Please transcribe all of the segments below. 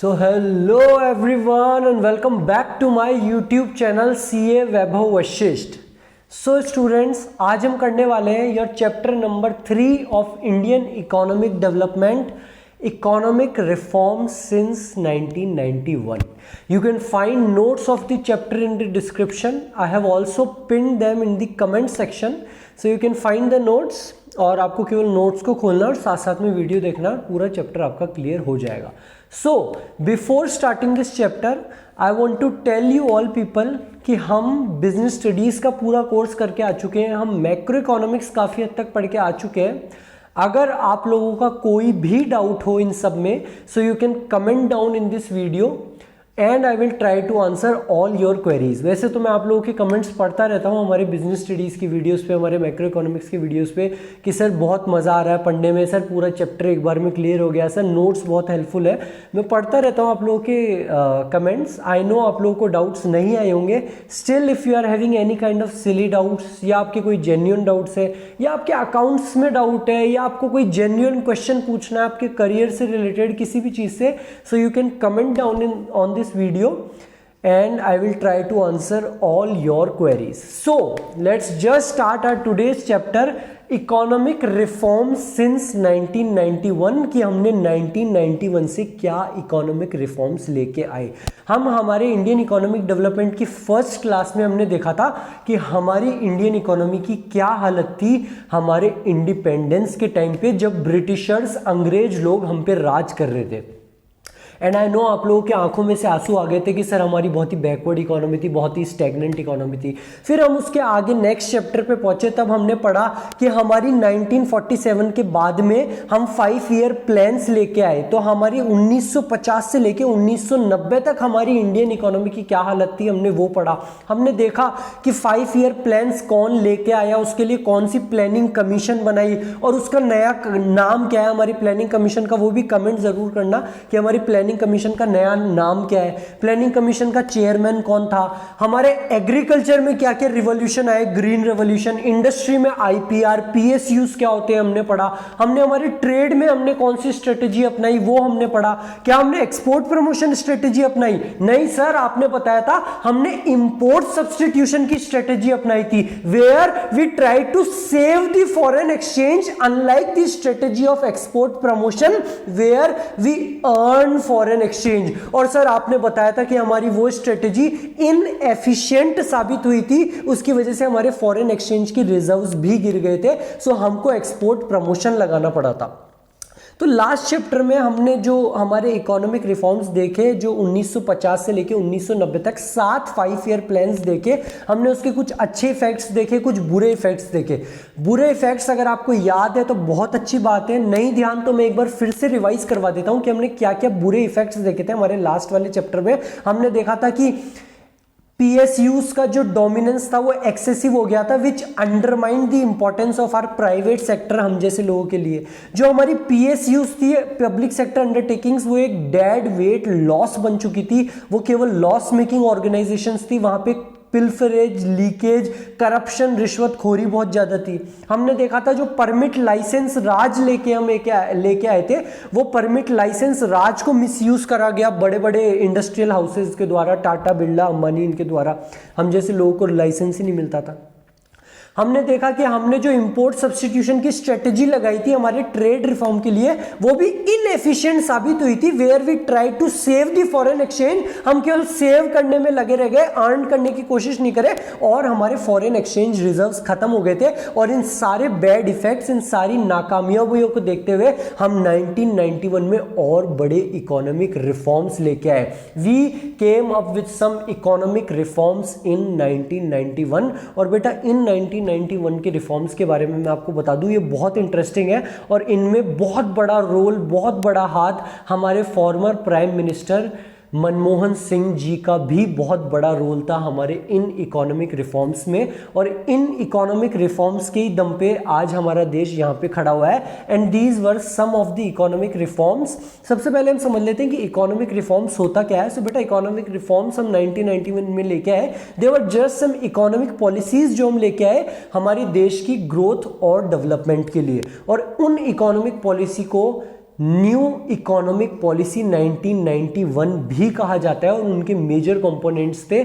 So hello everyone and welcome back to my YouTube channel CA Vaibhav Vashishtha. So students, आज हम करने वाले हैं your chapter number 3 of Indian economic development, economic reforms since 1991. You can find notes of the chapter in the description. I have also pinned them in the comment section, so you can find the notes. और आपको केवल notes को खोलना और साथ साथ में video देखना, पूरा चैप्टर आपका क्लियर हो जाएगा। So before starting this chapter I want to tell you all people कि हम बिजनेस स्टडीज का पूरा कोर्स करके आ चुके हैं, हम मैक्रो इकोनॉमिक्स काफ़ी हद तक पढ़ के आ चुके हैं। अगर आप लोगों का कोई भी डाउट हो इन सब में, so you can comment down in this video and I will try to answer all your queries. वैसे तो मैं आप लोगों के कमेंट्स पढ़ता रहता हूँ हमारे बिजनेस स्टडीज़ की वीडियोस पे, हमारे मैक्रो इकोनॉमिक्स की वीडियोस पे कि सर बहुत मज़ा आ रहा है पढ़ने में, सर पूरा चैप्टर एक बार में क्लियर हो गया, सर नोट्स बहुत हेल्पफुल है। मैं पढ़ता रहता हूँ आप लोगों के कमेंट्स। आई नो आप लोगों को डाउट्स नहीं आए होंगे। Still if you are having any kind of silly doubts, या आपके कोई जेन्युइन डाउट्स है, या आपके अकाउंट्स में डाउट है, या आपको कोई जेन्युइन क्वेश्चन पूछना है आपके करियर से रिलेटेड किसी भी चीज़ से, सो you can comment down in on this video and I will try to answer all your queries. So let's just start our today's chapter, economic reforms since 1991 कि हमने 1991 से क्या इकोनॉमिक रिफॉर्म्स लेके आए। हम हमारे इंडियन इकोनॉमिक डेवलपमेंट की first class में हमने देखा था कि हमारी इंडियन इकोनॉमी की क्या हालत थी हमारे इंडिपेंडेंस के टाइम पे, जब ब्रिटिशर्स अंग्रेज लोग हम पे राज कर रहे थे। एंड आई नो आप लोगों के आंखों में से आंसू आ गए थे कि सर हमारी बहुत ही बैकवर्ड इकोनॉमी थी, बहुत ही स्टैग्नेंट इकोनॉमी थी। फिर हम उसके आगे नेक्स्ट चैप्टर पे पहुंचे, तब हमने पढ़ा कि हमारी 1947 के बाद में हम 5 ईयर प्लान्स लेके आए। तो हमारी 1950 से लेके 1990 तक हमारी इंडियन इकोनॉमी की क्या हालत थी हमने वो पढ़ा। हमने देखा कि 5 ईयर प्लान्स कौन लेके आया, उसके लिए कौन सी प्लानिंग कमीशन बनाई और उसका नया नाम क्या है हमारी प्लानिंग कमीशन का, वो भी कमेंट जरूर करना कि हमारी प्लानिंग कमीशन का नया नाम क्या है, प्लानिंग कमीशन का चेयरमैन कौन था, हमारे एग्रीकल्चर में क्या क्या रिवॉल्यूशन आए, ग्रीन रिवॉल्यूशन, इंडस्ट्री में आईपीआर, पीएसयूज क्या होते हैं हमने पढ़ा, हमने हमारे ट्रेड में हमने कौन सी स्ट्रेटेजी अपनाई वो हमने पढ़ा। क्या हमने एक्सपोर्ट प्रमोशन स्ट्रेटेजी अपनाई? नहीं सर, आपने बताया था हमने इंपोर्ट सब्स्टिट्यूशन की स्ट्रेटेजी अपनाई थी, where we try to save the foreign exchange unlike the strategy of export promotion where we earn foreign exchange. और सर आपने बताया था कि हमारी वो स्ट्रेटेजी इनएफिशिएंट साबित हुई थी, उसकी वजह से हमारे फॉरेन एक्सचेंज की रिजर्व्स भी गिर गए थे, सो हमको एक्सपोर्ट प्रमोशन लगाना पड़ा था। तो लास्ट चैप्टर में हमने जो हमारे इकोनॉमिक रिफॉर्म्स देखे, जो 1950 से लेके 1990 तक 7 5 ईयर प्लान्स देखे, हमने उसके कुछ अच्छे इफेक्ट्स देखे, कुछ बुरे इफेक्ट्स देखे। बुरे इफेक्ट्स अगर आपको याद है तो बहुत अच्छी बात है, नहीं ध्यान तो मैं एक बार फिर से रिवाइज करवा देता हूं कि हमने क्या क्या बुरे इफेक्ट्स देखे थे। हमारे लास्ट वाले चैप्टर में हमने देखा था कि पीएसयूज का जो डोमिनेंस था वो एक्सेसिव हो गया था, which undermine the importance of our private sector, हम जैसे लोगों के लिए। जो हमारी पीएसयूज थी, पब्लिक सेक्टर अंडरटेकिंग्स, वो एक डेड वेट लॉस बन चुकी थी, वो केवल लॉस मेकिंग ऑर्गेनाइजेशंस थी, वहां पे पिल्फरेज, लीकेज, करप्शन, रिश्वतखोरी बहुत ज्यादा थी। हमने देखा था जो परमिट लाइसेंस राज लेके आए थे, वो परमिट लाइसेंस राज को मिसयूज करा गया बड़े बड़े इंडस्ट्रियल हाउसेज के द्वारा, टाटा, बिरला, अंबानी, इनके द्वारा। हम जैसे लोगों को लाइसेंस ही नहीं मिलता था। हमने देखा कि हमने जो इंपोर्ट सब्स्टिट्यूशन की स्ट्रेटेजी लगाई थी हमारे ट्रेड रिफॉर्म के लिए, वो भी इनएफिशिएंट साबित हुई थी, where we try to save the foreign exchange. हम केवल सेव करने में लगे रह गए, अर्न करने की कोशिश नहीं करे, और हमारे फॉरेन एक्सचेंज रिजर्व्स खत्म हो गए थे। और इन सारे बैड इफेक्ट्स, इन सारी नाकामयाबियों को देखते हुए हम 1991 में और बड़े इकोनॉमिक रिफॉर्म्स लेके आए। We came up with some economic reforms in 1991। और बेटा इन 1991 के रिफॉर्म्स के बारे में मैं आपको बता दूं, ये बहुत इंटरेस्टिंग है और इनमें बहुत बड़ा रोल, बहुत बड़ा हाथ हमारे former prime minister Manmohan Singh ji का भी बहुत बड़ा रोल था हमारे इन इकोनॉमिक रिफॉर्म्स में। और इन इकोनॉमिक रिफॉर्म्स के ही दम पे आज हमारा देश यहाँ पे खड़ा हुआ है। And these were some of the economic reforms. सबसे पहले हम समझ लेते हैं कि इकोनॉमिक रिफॉर्म्स होता क्या है। सो बेटा इकोनॉमिक रिफॉर्म्स हम 1991 में लेके आए। They were just some economic policies जो हम लेके आए हमारे देश की ग्रोथ और डेवलपमेंट के लिए। और उन इकोनॉमिक पॉलिसी को न्यू इकोनॉमिक पॉलिसी 1991 भी कहा जाता है, और उनके मेजर कंपोनेंट्स थे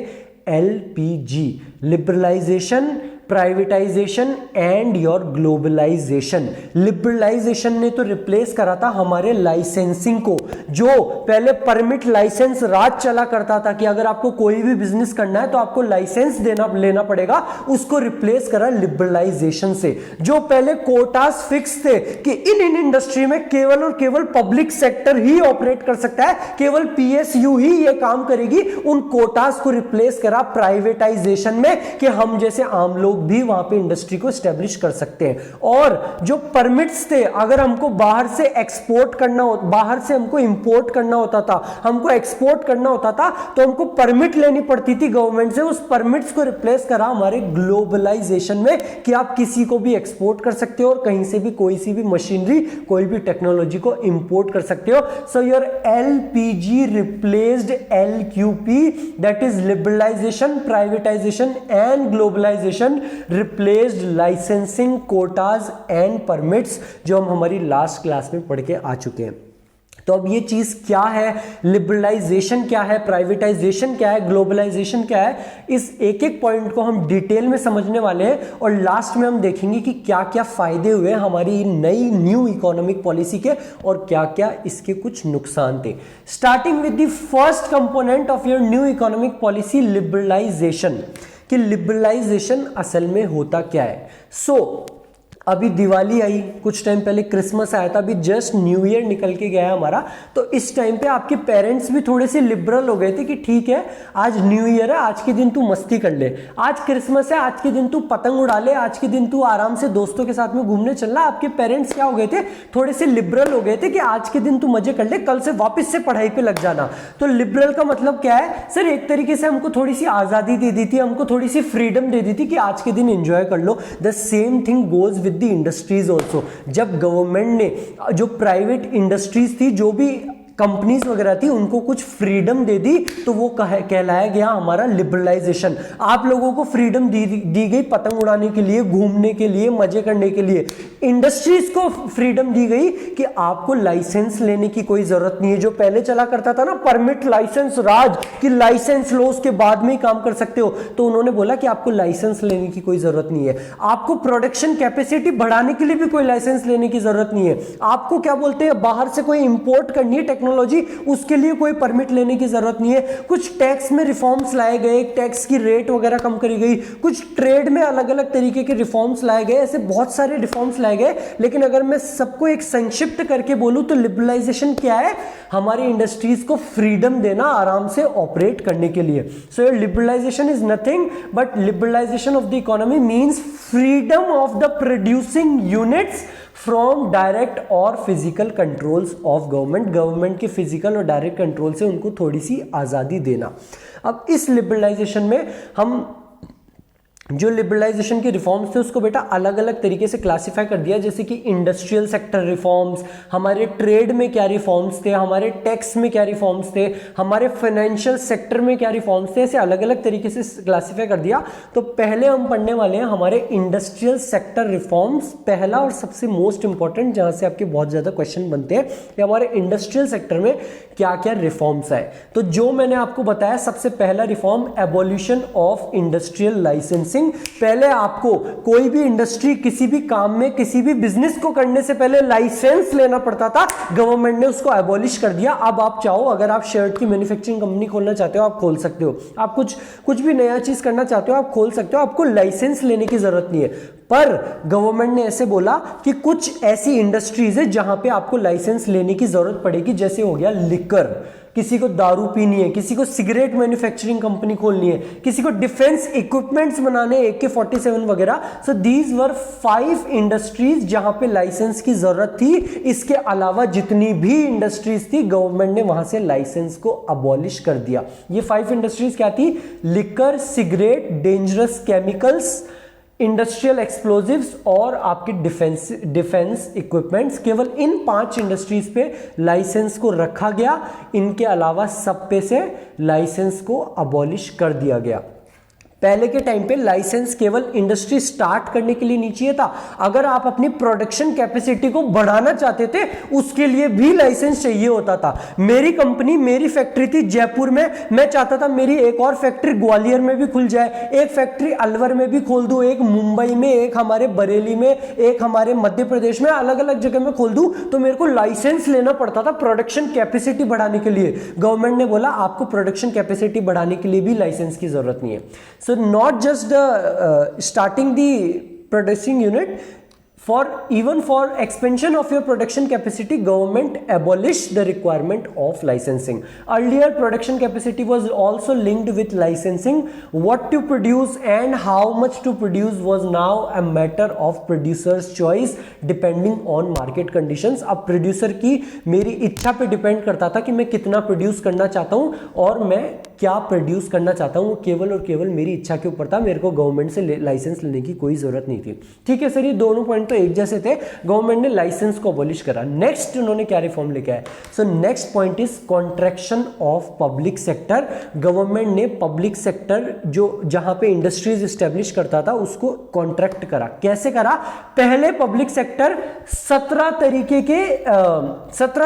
LPG, liberalisation, privatisation and your globalisation. Liberalisation ने तो रिप्लेस करा था हमारे लाइसेंसिंग को। जो पहले परमिट लाइसेंस राज चला करता था कि अगर आपको कोई भी बिजनेस करना है तो आपको लाइसेंस लेना पड़ेगा, उसको रिप्लेस करा लिबरलाइजेशन से। जो पहले कोटास फिक्स थे कि इन इंडस्ट्री में केवल और केवल पब्लिक सेक्टर ही ऑपरेट कर सकता है, केवल PSU ही ये काम करेगी, उन कोटास को रिप्लेस करा प्राइवेटाइजेशन में कि हम जैसे आम लोग भी वहां पे इंडस्ट्री को एस्टेब्लिश कर सकते हैं। और जो परमिट्स थे, अगर हमको बाहर से एक्सपोर्ट करना हो, बाहर से हमको इंपोर्ट करना होता था, हमको एक्सपोर्ट करना होता था, तो हमको परमिट लेनी पड़ती थी गवर्नमेंट से। उस परमिट्स को रिप्लेस करा हमारे ग्लोबलाइजेशन में कि आप किसी को भी एक्सपोर्ट कर सकते हो और कहीं से भी कोई सी भी मशीनरी, कोई भी टेक्नोलॉजी को इंपोर्ट कर सकते हो। So your LPG replaced LQP, that is liberalisation, privatisation and globalisation, replaced licensing, quotas and permits, जो हम हमारी लास्ट क्लास में पढ़ के आ चुके हैं। तो अब ये चीज क्या है, लिबरलाइजेशन क्या है, प्राइवेटाइजेशन क्या है, ग्लोबलाइजेशन क्या है, इस एक एक पॉइंट को हम डिटेल में समझने वाले हैं, और लास्ट में हम देखेंगे कि क्या क्या फायदे हुए हमारी नई न्यू इकोनॉमिक पॉलिसी के और क्या क्या इसके कुछ नुकसान थे। Starting with the first component of your new economic policy, liberalization. कि लिबरलाइजेशन असल में होता क्या है। अभी दिवाली आई, कुछ टाइम पहले क्रिसमस आया था, अभी जस्ट न्यू ईयर निकल के गया है हमारा, तो इस टाइम पे आपके पेरेंट्स भी थोड़े से लिबरल हो गए थे कि ठीक है आज न्यू ईयर है, आज के दिन तू मस्ती कर ले, आज क्रिसमस है, आज के दिन तू पतंग उड़ा ले, आज के दिन तू आराम से दोस्तों के साथ में घूमने चलना। आपके पेरेंट्स क्या हो गए थे, थोड़े से लिबरल हो गए थे कि आज के दिन तू मजे कर ले, कल से वापस से पढ़ाई पे लग जाना। तो लिबरल का मतलब क्या है सर, एक तरीके से हमको थोड़ी सी आजादी दे दी थी, हमको थोड़ी सी फ्रीडम दे दी थी कि आज के दिन एंजॉय कर लो। The same thing goes with the industries also. जब गवर्नमेंट ने जो प्राइवेट इंडस्ट्रीज थी, जो भी कंपनीज वगैरह थी, उनको कुछ फ्रीडम दे दी, तो वो कहलाया गया हमारा लिबरलाइजेशन। आप लोगों को फ्रीडम दी गई पतंग उड़ाने के लिए, घूमने के लिए, मजे करने के लिए। इंडस्ट्रीज को फ्रीडम दी गई कि आपको लाइसेंस लेने की कोई जरूरत नहीं है। जो पहले चला करता था ना परमिट लाइसेंस राज, कि लाइसेंस लो उसके बाद में ही काम कर सकते हो, तो उन्होंने बोला कि आपको लाइसेंस लेने की कोई जरूरत नहीं है। आपको प्रोडक्शन कैपेसिटी बढ़ाने के लिए भी कोई लाइसेंस लेने की जरूरत नहीं है। आपको क्या बोलते हैं, बाहर से कोई इंपोर्ट करनी है टेक्नोलॉजी, उसके लिए कोई परमिट लेने की जरूरत नहीं है। कुछ टैक्स में रिफॉर्म्स लाए गए, टैक्स की रेट वगैरह कम करी गई, कुछ ट्रेड में अलग अलग तरीके के रिफॉर्म्स लाए गए, ऐसे बहुत सारे रिफॉर्म्स लाए गए। लेकिन अगर मैं सबको एक संक्षिप्त करके बोलूं तो लिबरलाइजेशन क्या है, हमारी इंडस्ट्रीज को फ्रीडम देना आराम से ऑपरेट करने के लिए। So liberalisation is nothing but liberalisation of the economy means freedom of the producing units from direct और physical controls of government. Government के फिजिकल और डायरेक्ट कंट्रोल से उनको थोड़ी सी आज़ादी देना। अब इस लिबरलाइजेशन में हम जो लिबरलाइजेशन के रिफॉर्म्स थे उसको बेटा अलग अलग तरीके से क्लासिफाई कर दिया, जैसे कि इंडस्ट्रियल सेक्टर रिफॉर्म्स, हमारे ट्रेड में क्या रिफॉर्म्स थे, हमारे टैक्स में क्या रिफॉर्म्स थे, हमारे फाइनेंशियल सेक्टर में क्या रिफॉर्म्स थे, ऐसे अलग अलग तरीके से क्लासिफाई कर दिया। तो पहले हम पढ़ने वाले हैं हमारे इंडस्ट्रियल सेक्टर रिफॉर्म्स। पहला और सबसे मोस्ट इंपॉर्टेंट, जहां से आपके बहुत ज्यादा क्वेश्चन बनते हैं, कि हमारे इंडस्ट्रियल सेक्टर में क्या क्या रिफॉर्म्स आए। तो जो मैंने आपको बताया, सबसे पहला रिफॉर्म एबॉल्यूशन ऑफ इंडस्ट्रियल लाइसेंसिंग। पहले आपको कोई भी इंडस्ट्री, किसी भी काम में, किसी भी बिजनेस को करने से पहले लाइसेंस लेना पड़ता था, गवर्नमेंट ने उसको एबॉलिश कर दिया। अब आप चाहो, अगर आप शर्ट की मैन्युफैक्चरिंग कंपनी खोलना चाहते हो आप खोल सकते हो, आप कुछ भी नया चीज करना चाहते हो आप खोल सकते हो, आपको लाइसेंस लेने की जरूरत नहीं है। पर गवर्नमेंट ने ऐसे बोला कि कुछ ऐसी इंडस्ट्रीज है जहां पे आपको लाइसेंस लेने की जरूरत पड़ेगी, जैसे हो गया लिकर, किसी को दारू पीनी है, किसी को सिगरेट मैन्युफैक्चरिंग कंपनी खोलनी है, किसी को डिफेंस इक्विपमेंट्स बनाने, AK-47 वगैरह। सो दीज वर 5 इंडस्ट्रीज जहां पे लाइसेंस की जरूरत थी। इसके अलावा जितनी भी इंडस्ट्रीज थी, गवर्नमेंट ने वहां से लाइसेंस को अबॉलिश कर दिया। ये 5 इंडस्ट्रीज क्या थी, liquor, cigarette, dangerous chemicals, industrial explosives और आपके डिफेंस इक्विपमेंट्स। केवल इन 5 इंडस्ट्रीज पे लाइसेंस को रखा गया, इनके अलावा सब पे से लाइसेंस को अबॉलिश कर दिया गया। पहले के टाइम पे लाइसेंस केवल इंडस्ट्री स्टार्ट करने के लिए नहीं चाहिए था, अगर आप अपनी प्रोडक्शन कैपेसिटी को बढ़ाना चाहते थे उसके लिए भी लाइसेंस चाहिए होता था। मेरी कंपनी, मेरी फैक्ट्री थी जयपुर में, मैं चाहता था मेरी एक और फैक्ट्री ग्वालियर में भी खुल जाए, एक फैक्ट्री अलवर में भी खोल दूं, एक मुंबई में, एक हमारे बरेली में, एक हमारे मध्य प्रदेश में, अलग अलग जगह में खोल दूं, तो मेरे को लाइसेंस लेना पड़ता था प्रोडक्शन कैपेसिटी बढ़ाने के लिए। गवर्नमेंट ने बोला आपको प्रोडक्शन कैपेसिटी बढ़ाने के लिए भी लाइसेंस की जरूरत नहीं है। So not just starting the producing unit, even for expansion of your production capacity, government abolished the requirement of licensing. Earlier production capacity was also linked with licensing. What to produce and how much to produce was now a matter of producer's choice depending on market conditions. अब producer की मेरी इच्छा पे depend करता था कि मैं कितना प्रोड्यूस करना चाहता हूँ और मैं क्या प्रोड्यूस करना चाहता हूँ, केवल और केवल मेरी इच्छा के ऊपर था, मेरे को गवर्नमेंट से लाइसेंस लेने की कोई जरूरत नहीं थी। ठीक है सर, ये दोनों पॉइंट एक जैसे थे, गवर्नमेंट ने लाइसेंस को अबॉलिश करा। नेक्स्ट उन्होंने क्या रिफॉर्म लेके आए? So next point is contraction of public sector. Government ने पब्लिक सेक्टर जो जहां पे इंडस्ट्रीज एस्टेब्लिश करता था उसको कॉन्ट्रैक्ट करा। कैसे करा? पहले पब्लिक सेक्टर 17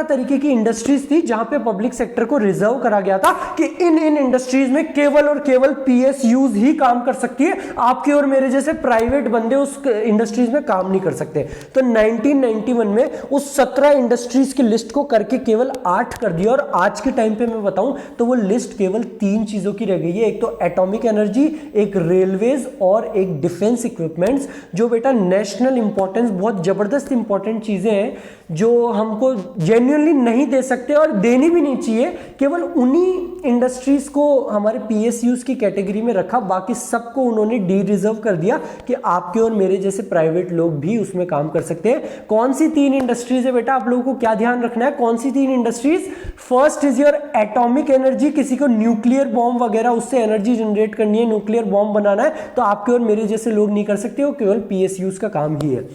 तरीके की इंडस्ट्रीज थी जहां पे पब्लिक सेक्टर को रिजर्व करा गया था कि इन इंडस्ट्रीज में केवल और केवल पीएसयूज ही काम कर सकती है, आपके और मेरे जैसे प्राइवेट बंदे उस इंडस्ट्रीज में काम नहीं कर सकते। तो 1991 में उस 17 इंडस्ट्रीज की लिस्ट को करके केवल 8 कर दिया, और आज के टाइम पे मैं बताऊं तो वो लिस्ट केवल 3 चीजों की रह गई है, एक तो एटॉमिक एनर्जी, एक रेलवेज और एक डिफेंस इक्विपमेंट्स, जो बेटा नेशनल इंपॉर्टेंस, बहुत जबरदस्त इंपॉर्टेंट चीजें हैं जो हमको जेन्युइनली नहीं दे सकते और देनी भी नहीं चाहिए। केवल उन्हीं इंडस्ट्रीज को हमारे पीएसयूज की कैटेगरी में रखा, बाकी सबको उन्होंने डी रिजर्व कर दिया कि आपके और मेरे जैसे प्राइवेट लोग भी उसमें काम कर सकते हैं। कौन सी 3 इंडस्ट्रीज है बेटा, आप लोगों को क्या ध्यान रखना है? कौन सी 3 industries? First is your atomic energy, किसी को न्यूक्लियर बॉम्ब वगैरह उससे एनर्जी जनरेट करनी है, न्यूक्लियर बॉम्ब बनाना है, तो आपके और मेरे जैसे लोग नहीं कर सकते, वो केवल पीएसयूज का काम ही है।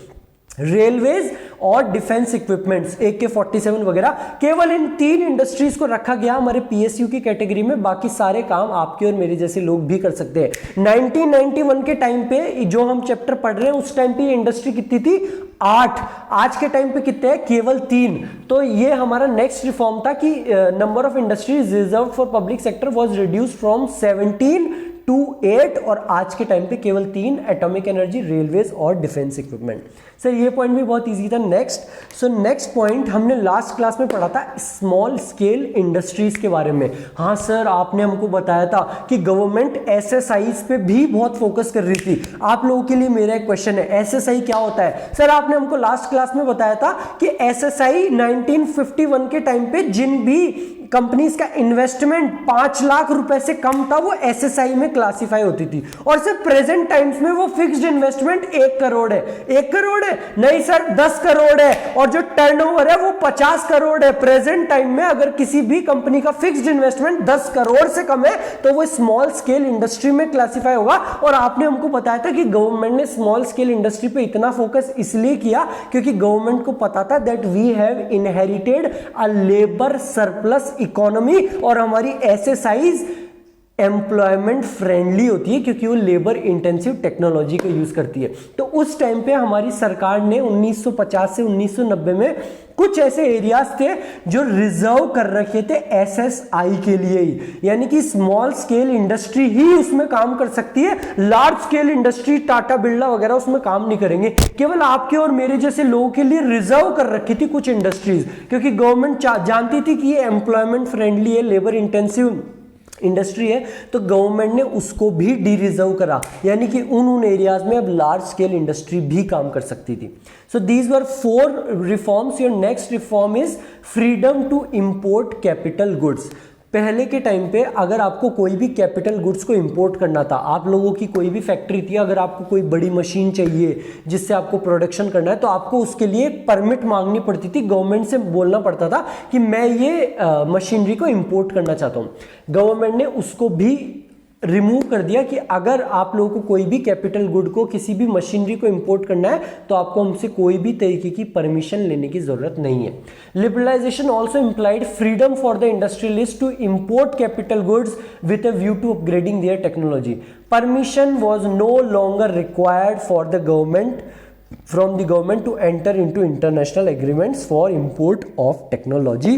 रेलवेज और डिफेंस इक्विपमेंट्स, AK-47 वगैरह, केवल इन 3 इंडस्ट्रीज को रखा गया हमारे पीएसयू की कैटेगरी में, बाकी सारे काम आपके और मेरे जैसे लोग भी कर सकते हैं। 1991 के टाइम पे जो हम चैप्टर पढ़ रहे हैं उस टाइम पे इंडस्ट्री कितनी थी? 8। आज के टाइम पे कितने हैं? केवल 3। तो ये हमारा नेक्स्ट रिफॉर्म था कि number of industries reserve for public sector was reduced from 17 to 8, और आज के टाइम पे केवल 3, एटॉमिक एनर्जी, रेलवेज और डिफेंस इक्विपमेंट। सर ये पॉइंट भी बहुत इजी था। नेक्स्ट पॉइंट हमने लास्ट क्लास में पढ़ा था स्मॉल स्केल इंडस्ट्रीज के बारे में। हाँ सर, आपने हमको बताया था कि गवर्नमेंट एसएसआईज पे भी बहुत फोकस कर रही थी। आप लोगों के लिए मेरा एक क्वेश्चन है, एसएसआई क्या होता है? सर आपने हमको लास्ट क्लास में बताया था कि एसएसआई 1951 के टाइम पे जिन भी कंपनीज का इन्वेस्टमेंट 5 लाख रुपए से कम था वो एसएसआई में क्लासिफाई होती थी, और सर प्रेजेंट टाइम्स में वो फिक्स्ड इन्वेस्टमेंट 1 करोड़ है। 1 करोड़ है? नहीं सर, 10 करोड़ है, और जो टर्नओवर है वो 50 करोड़ है। प्रेजेंट टाइम में अगर किसी भी कंपनी का फिक्स्ड इन्वेस्टमेंट 10 करोड़ से कम है तो वो स्मॉल स्केल इंडस्ट्री में क्लासिफाई होगा। और आपने हमको बताया था कि गवर्नमेंट ने स्मॉल स्केल इंडस्ट्री पे इतना फोकस इसलिए किया क्योंकि गवर्नमेंट को पता था that we have inherited a labour surplus economy, और हमारी एसएसआईज एम्प्लॉयमेंट फ्रेंडली होती है क्योंकि वो लेबर इंटेंसिव टेक्नोलॉजी का यूज करती है। तो उस टाइम पे हमारी सरकार ने 1950 से 1990 में कुछ ऐसे एरियाज थे जो रिजर्व कर रखे थे एसएसआई के लिए ही, यानी कि स्मॉल स्केल इंडस्ट्री ही उसमें काम कर सकती है, large scale industry Tata Birla वगैरह उसमें काम नहीं करेंगे। केवल आपके और मेरे जैसे लोगों के लिए रिजर्व कर रखी थी कुछ इंडस्ट्रीज, क्योंकि गवर्नमेंट जानती थी कि ये एम्प्लॉयमेंट फ्रेंडली है, लेबर इंटेंसिव इंडस्ट्री है, तो गवर्नमेंट ने उसको भी डी रिजर्व करा, यानी कि उन एरियाज में अब लार्ज स्केल इंडस्ट्री भी काम कर सकती थी। So these were 4 reforms. Your next reform is freedom to import capital goods. पहले के टाइम पे अगर आपको कोई भी कैपिटल गुड्स को इंपोर्ट करना था, आप लोगों की कोई भी फैक्ट्री थी, अगर आपको कोई बड़ी मशीन चाहिए जिससे आपको प्रोडक्शन करना है, तो आपको उसके लिए परमिट मांगनी पड़ती थी, गवर्नमेंट से बोलना पड़ता था कि मैं ये मशीनरी को इंपोर्ट करना चाहता हूँ। गवर्नमेंट ने उसको भी रिमूव कर दिया कि अगर आप लोगों को कोई भी कैपिटल गुड को, किसी भी मशीनरी को इंपोर्ट करना है तो आपको हमसे कोई भी तरीके की परमिशन लेने की जरूरत नहीं है। Liberalization also implied freedom for the industrialist to import capital goods with a view to upgrading their technology. Permission was no longer required for the government from the government to enter into international agreements for import of technology.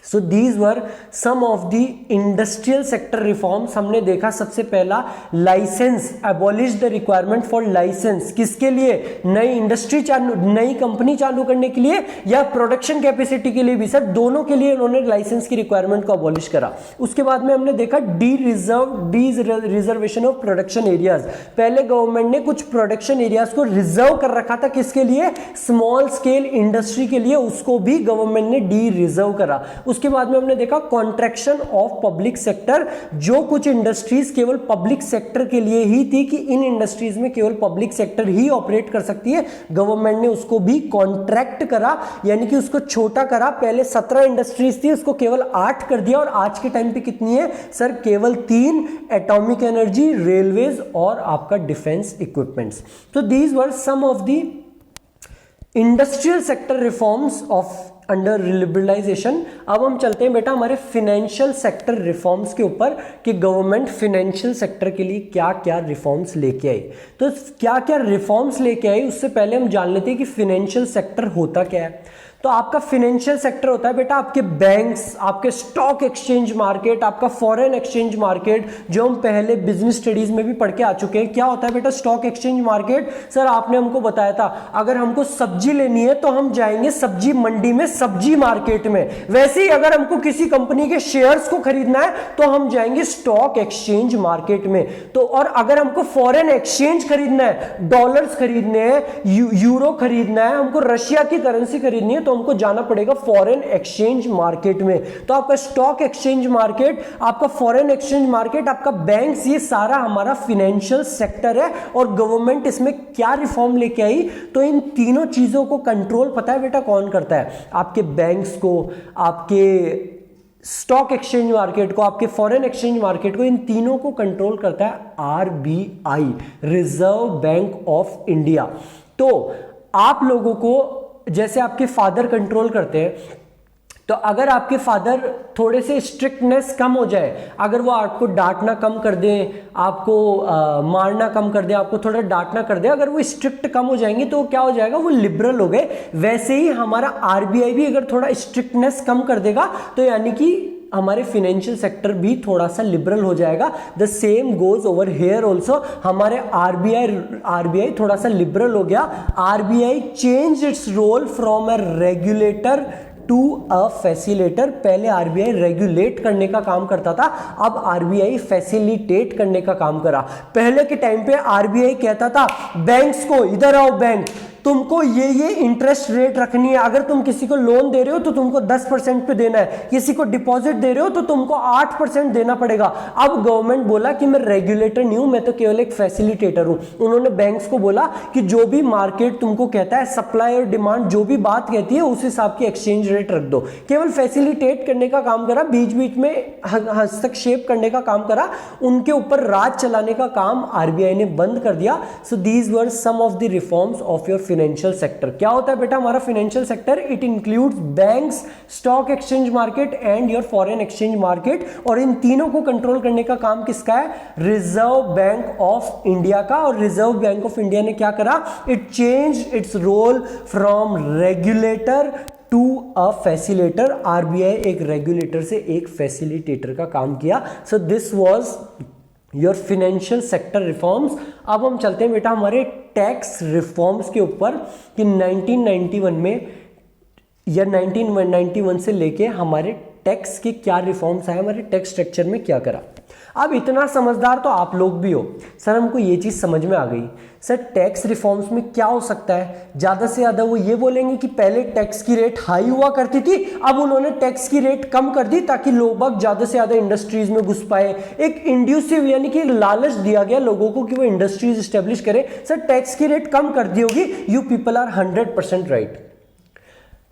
So these were some of the industrial sector reforms. हमने देखा सबसे पहला licence, abolish the requirement for license, किसके लिए? नई industry चालू, नई company चालू करने के लिए या प्रोडक्शन कैपेसिटी के लिए भी? सर दोनों के लिए उन्होंने लाइसेंस की रिक्वायरमेंट को अबॉलिश करा। उसके बाद में हमने देखा D reservation of production areas. पहले गवर्नमेंट ने कुछ प्रोडक्शन एरियाज को रिजर्व कर रखा था, किसके लिए? स्मॉल स्केल इंडस्ट्री के लिए, उसको भी गवर्नमेंट ने डी रिजर्व करा। उसके बाद में हमने देखा कॉन्ट्रैक्शन ऑफ पब्लिक सेक्टर, जो कुछ इंडस्ट्रीज केवल पब्लिक सेक्टर के लिए ही थी कि इन इंडस्ट्रीज में केवल पब्लिक सेक्टर ही ऑपरेट कर सकती है, गवर्नमेंट ने उसको भी कॉन्ट्रैक्ट करा, यानी कि उसको छोटा करा। पहले 17 इंडस्ट्रीज थी, उसको केवल 8 कर दिया। और आज के टाइम पे कितनी है सर? केवल 3, एटॉमिक एनर्जी, रेलवेज और आपका डिफेंस इक्विपमेंट्स। तो these were some of the industrial sector reforms of under liberalization. अब हम चलते हैं बेटा हमारे फिनेंशियल सेक्टर रिफॉर्म्स के ऊपर कि गवर्नमेंट फिनेंशियल सेक्टर के लिए क्या क्या रिफॉर्म्स लेके आई। तो क्या क्या रिफॉर्म्स लेके आई उससे पहले हम जान लेते हैं कि फिनेंशियल सेक्टर होता क्या है। तो आपका फिनेंशियल सेक्टर होता है बेटा आपके बैंक्स, आपके स्टॉक एक्सचेंज मार्केट, आपका फॉरेन एक्सचेंज मार्केट, जो हम पहले बिजनेस स्टडीज में भी पढ़ के आ चुके हैं। क्या होता है बेटा स्टॉक एक्सचेंज मार्केट? सर आपने हमको बताया था अगर हमको सब्जी लेनी है तो हम जाएंगे सब्जी मंडी में, सब्जी मार्केट में। वैसे ही अगर हमको किसी कंपनी के शेयर्स को खरीदना है तो हम जाएंगे स्टॉक एक्सचेंज मार्केट में। तो और अगर हमको फॉरेन एक्सचेंज खरीदना है, डॉलर्स खरीदने हैं, यूरो खरीदना है, हमको रशिया की करेंसी खरीदनी है, तो हमको जाना पड़ेगा फॉरेन एक्सचेंज मार्केट में। तो आपका स्टॉक एक्सचेंज मार्केट, आपका फॉरेन एक्सचेंज मार्केट, आपका बैंक्स, ये सारा हमारा फिनेंशियल सेक्टर है। और गवर्नमेंट इसमें क्या रिफॉर्म लेके आई? तो इन तीनों चीजों को कंट्रोल पता है बेटा कौन करता है? आपके बैंक्स को, आपके स्टॉक एक्सचेंज मार्केट को, आपके फॉरेन एक्सचेंज मार्केट को, इन तीनों को कंट्रोल करता है RBI, reserve bank of India. तो आप लोगों को जैसे आपके फादर कंट्रोल करते हैं, तो अगर आपके फादर थोड़े से स्ट्रिक्टनेस कम हो जाए, अगर वो आपको डांटना कम कर दें, आपको मारना कम कर दें, आपको थोड़ा डांटना कर दें, अगर वो स्ट्रिक्ट कम हो जाएंगे तो क्या हो जाएगा? वो लिबरल हो गए। वैसे ही हमारा आरबीआई भी अगर थोड़ा स्ट्रिक्टनेस कम कर देगा तो यानी कि हमारे फिनेंशियल सेक्टर भी थोड़ा सा लिबरल हो जाएगा। The same goes over here also. हमारे आरबीआई थोड़ा सा लिबरल हो गया। RBI change its role from a regulator to a facilitator. पहले आरबीआई रेगुलेट करने का काम करता था, अब आरबीआई फैसिलिटेट करने का काम करा। पहले के टाइम पे आरबीआई कहता था बैंक्स को, इधर आओ बैंक, तुमको ये इंटरेस्ट रेट रखनी है। अगर तुम किसी को लोन दे रहे हो तो तुमको 10% पे देना है, किसी को डिपॉजिट दे रहे हो तो तुमको 8% देना पड़ेगा। अब गवर्नमेंट बोला कि मैं रेगुलेटर नहीं हूं, मैं तो केवल एक फैसिलिटेटर हूं। उन्होंने बैंक्स को बोला कि जो भी मार्केट तुमको कहता है, सप्लाई और डिमांड जो भी बात कहती है उस हिसाब की एक्सचेंज रेट रख दो। केवल फैसिलिटेट करने का काम करा, बीच बीच में हस्तक्षेप करने का काम करा, उनके ऊपर राज चलाने का काम आरबीआई ने बंद कर दिया। So these were some of the reforms of your financial sector. क्या होता है बेटा हमारा financial sector? It includes banks, stock exchange market and your foreign exchange market. और इन तीनों को कंट्रोल करने का काम किसका है? रिजर्व बैंक ऑफ इंडिया का। और रिजर्व बैंक ऑफ इंडिया ने क्या करा? It change its role from regulator to a facilitator. RBI एक रेगुलेटर से एक फैसिलिटेटर का काम किया। So this was your financial sector reforms. अब हम चलते हैं बेटा हमारे टैक्स रिफॉर्म्स के ऊपर कि 1991 में या 1991 से लेके हमारे टैक्स के क्या रिफॉर्म्स आए, हमारे टैक्स स्ट्रक्चर में क्या करा। अब इतना समझदार तो आप लोग भी हो सर, हमको ये चीज समझ में आ गई। सर टैक्स रिफॉर्म्स में क्या हो सकता है? ज्यादा से ज्यादा वो ये बोलेंगे कि पहले टैक्स की रेट हाई हुआ करती थी, अब उन्होंने टैक्स की रेट कम कर दी ताकि लोग ज्यादा से ज्यादा इंडस्ट्रीज में घुस पाए। एक इंड्यूसिव यानी कि लालच दिया गया लोगों को कि वो इंडस्ट्रीज स्टेब्लिश करें। सर टैक्स की रेट कम कर दी होगी। You people are 100% right.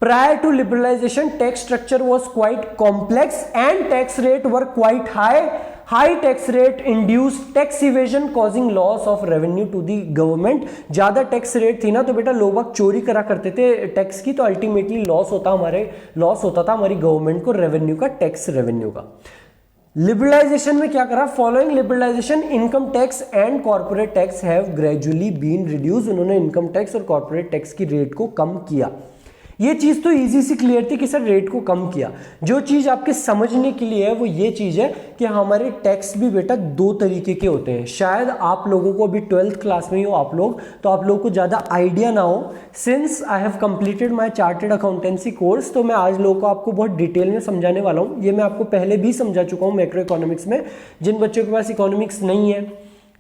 Prior to liberalization, tax structure was quite complex and tax rate were quite high. High tax rate induce tax evasion causing loss of revenue to the government. ज्यादा tax rate थी ना तो बेटा लोग बाग चोरी करा करते थे टैक्स की, तो अल्टीमेटली लॉस होता था हमारी गवर्नमेंट को रेवेन्यू का, टैक्स रेवेन्यू का। लिबरलाइजेशन में क्या करा, following liberalization income tax and corporate tax have gradually been reduce. उन्होंने इनकम टैक्स और कॉर्पोरेट टैक्स की रेट को कम किया। ये चीज तो इजी सी क्लियर थी कि सर रेट को कम किया। जो चीज आपके समझने के लिए है वो ये चीज है कि हमारे टैक्स भी बेटा दो तरीके के होते हैं। शायद आप लोगों को अभी 12th क्लास में ही हो आप लोग, तो आप लोगों को ज्यादा आइडिया ना हो। Since I have completed my chartered accountancy course, तो मैं आज लोगों को आपको बहुत डिटेल में समझाने वाला हूँ। ये मैं आपको पहले भी समझा चुका हूँ मैक्रो इकोनॉमिक्स में। जिन बच्चों के पास इकोनॉमिक्स नहीं है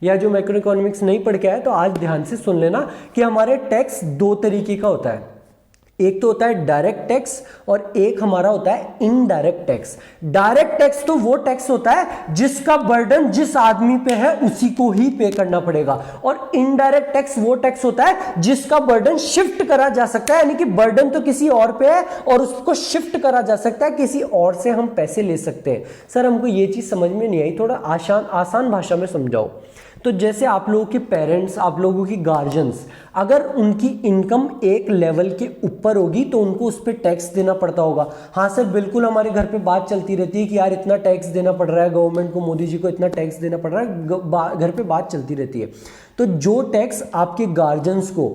या जो मैक्रो इकोनॉमिक्स नहीं पढ़ के आए, तो आज ध्यान से सुन लेना कि हमारे टैक्स दो तरीके का होता है। एक तो होता है डायरेक्ट टैक्स और एक हमारा होता है इनडायरेक्ट टैक्स। डायरेक्ट टैक्स तो वो टैक्स होता है जिसका बर्डन जिस आदमी पे है उसी को ही पे करना पड़ेगा, और इनडायरेक्ट टैक्स वो टैक्स होता है जिसका बर्डन शिफ्ट करा जा सकता है, यानी कि बर्डन तो किसी और पे है और उसको शिफ्ट करा जा सकता है, किसी और से हम पैसे ले सकते हैं। सर हमको ये चीज समझ में नहीं आई, थोड़ा आसान भाषा में समझाओ। तो जैसे आप लोगों के पेरेंट्स, आप लोगों की गार्जियंस, अगर उनकी इनकम एक लेवल के ऊपर होगी तो उनको उस पर टैक्स देना पड़ता होगा। हाँ सर बिल्कुल, हमारे घर पे बात चलती रहती है कि यार इतना टैक्स देना पड़ रहा है गवर्नमेंट को, मोदी जी को इतना टैक्स देना पड़ रहा है, घर पे बात चलती रहती है। तो जो टैक्स आपके गार्जियंस को,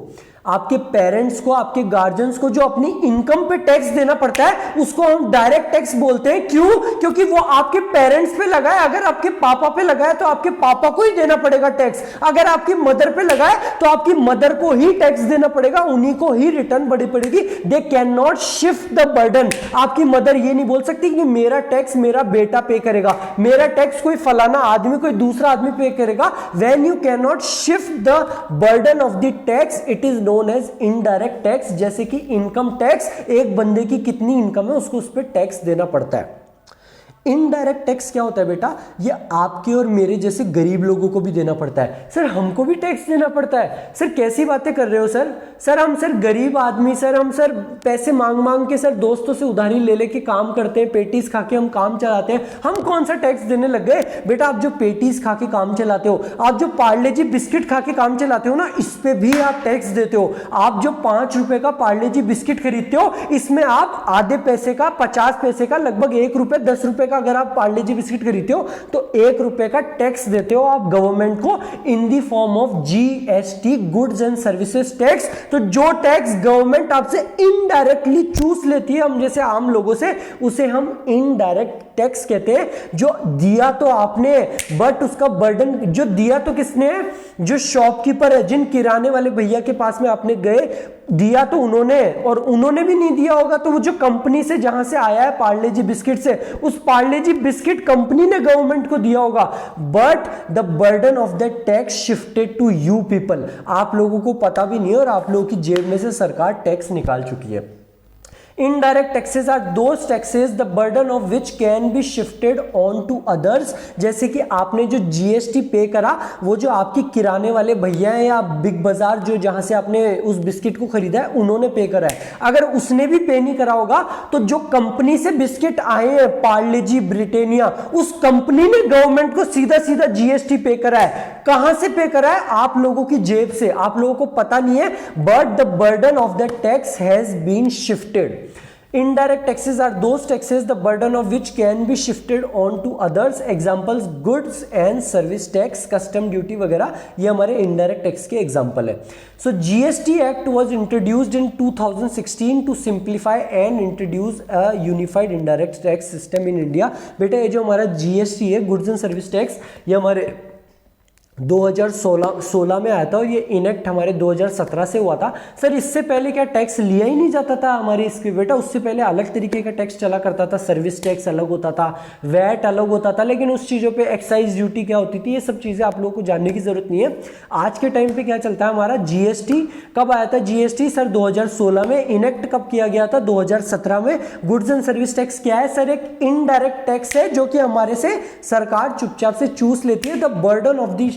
आपके पेरेंट्स को, आपके गार्जियंस को जो अपनी इनकम पे टैक्स देना पड़ता है उसको हम डायरेक्ट टैक्स बोलते हैं। क्यों? क्योंकि वो आपके पेरेंट्स पे लगा है। अगर आपके पापा पे लगा है तो आपके पापा को ही देना पड़ेगा टैक्स। अगर आपकी मदर पे लगा है तो आपकी मदर को ही टैक्स देना पड़ेगा, उन्हीं को ही रिटर्न भरनी पड़ेगी। They can not shift the burden. आपकी मदर ये नहीं बोल सकती कि मेरा टैक्स मेरा बेटा पे करेगा, मेरा टैक्स कोई फलाना आदमी, कोई दूसरा आदमी पे करेगा। When you can not shift the burden of the tax, it is known as indirect tax. जैसे कि इनकम टैक्स, एक बंदे की कितनी इनकम है उसको उस पर टैक्स देना पड़ता है। इनडायरेक्ट टैक्स क्या होता है बेटा? ये आपके और मेरे जैसे गरीब लोगों को भी देना पड़ता है। सर हमको भी टैक्स देना पड़ता है? सर कैसी बातें कर रहे हो सर? सर हम सर गरीब आदमी, सर हम सर पैसे मांग मांग के सर दोस्तों से उधारी ले लेके काम करते हैं, पेटीज खा के हम काम चलाते हैं, हम कौन सा टैक्स देने लग गए? बेटा आप जो पेटीज खा के काम चलाते हो, आप जो पार्ले जी बिस्किट खा के काम चलाते हो ना, इस पे भी आप टैक्स देते हो। आप जो 5 रुपए का पार्ले जी बिस्किट खरीदते हो, इसमें आप आधे पैसे का, 50 पैसे का, लगभग 1 रुपए 10 रुपए का अगर आप पार्ले जी बिस्किट खरीदते हो तो 1 रुपए का टैक्स देते हो आप गवर्नमेंट को in the form of GST, goods and services tax. तो जो टैक्स गवर्नमेंट आपसे इनडायरेक्टली चूस लेती है हम जैसे आम लोगों से, उसे हम इनडायरेक्ट टैक्स कहते हैं। जो दिया तो आपने, बट उसका बर्डन जो दिया तो किसने है? जो शॉपकीपर है, जिन किराने वाले भैया के पास में आपने गए, दिया तो उन्होंने, और उन्होंने भी नहीं दिया होगा तो वो जो कंपनी से जहां से आया है पार्ले जी बिस्किट से, उस पार्ले जी बिस्किट कंपनी ने गवर्नमेंट को दिया होगा। But the burden of the tax shifted to you people. आप लोगों को पता भी नहीं है और आप लोगों की जेब में से सरकार टैक्स निकाल चुकी है। Indirect taxes are those taxes the burden of which can be shifted on to others। जैसे कि आपने जो जीएसटी पे करा, वो जो आपकी किराने वाले भैया हैं या बिग बाजार जो जहां से आपने उस बिस्किट को खरीदा है उन्होंने पे करा है। अगर उसने भी पे नहीं करा होगा तो जो कंपनी से बिस्किट आए हैं, पार्ले जी, ब्रिटानिया, उस कंपनी ने गवर्नमेंट को सीधा सीधा जीएसटी पे करा है। कहां से पे करा है? आप लोगों की जेब से। आप लोगों को पता नहीं है, but the burden of the tax has been shifted. Indirect taxes are those taxes the burden of which can be shifted on to others। Examples goods and service tax, custom duty वगैरह, ये हमारे indirect tax के example है। So GST Act was introduced in 2016 to simplify and introduce a unified indirect tax system in India। बेटा ये जो हमारा GST है, goods and service tax, ये हमारे 2016 में आया था और ये इनेक्ट हमारे 2017 से हुआ था। सर इससे पहले क्या टैक्स लिया ही नहीं जाता था हमारे इसके? बेटा उससे पहले अलग तरीके का टैक्स चला करता था, सर्विस टैक्स अलग होता था, वैट अलग होता था, लेकिन उस चीज़ों पे एक्साइज ड्यूटी क्या होती थी, ये सब चीज़ें आप लोगों को जानने की जरूरत नहीं है। आज के टाइम पे क्या चलता है हमारा जीएसटी। कब आया था जीएसटी? सर 2016 में। इनेक्ट कब किया गया था? 2017 में। गुड्स एंड सर्विस टैक्स क्या है? सर एक इनडायरेक्ट टैक्स है जो कि हमारे से सरकार चुपचाप से चूस लेती है। The burden of the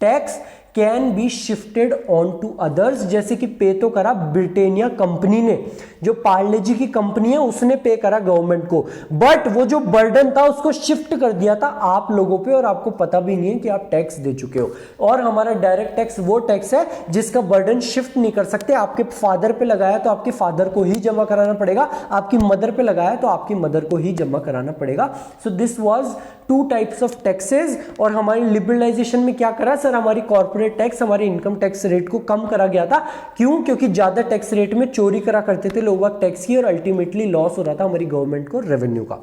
tax can be shifted on to others. जैसे कि पे तो करा ब्रिटेनिया कंपनी ने, जो पार्ले जी की कंपनी है उसने पे करा गवर्नमेंट को, बट वो जो बर्डन था उसको शिफ्ट कर दिया था आप लोगों पे, और आपको पता भी नहीं है कि आप टैक्स दे चुके हो। और हमारा डायरेक्ट टैक्स वो टैक्स है जिसका बर्डन शिफ्ट नहीं कर सकते। आपके फादर पे लगाया तो आपके फादर को ही जमा कराना पड़ेगा, आपकी मदर पे लगाया तो आपकी मदर को ही जमा कराना पड़ेगा। सो this was two types of taxes. और हमारी लिबरलाइजेशन में क्या करा सर, हमारी कॉर्पोरेट टैक्स, हमारी इनकम टैक्स रेट को कम करा गया था। क्यों? क्योंकि ज्यादा टैक्स रेट में चोरी करा करते थे लोग टैक्स की, और अल्टीमेटली लॉस हो रहा था हमारी गवर्नमेंट को रेवेन्यू का।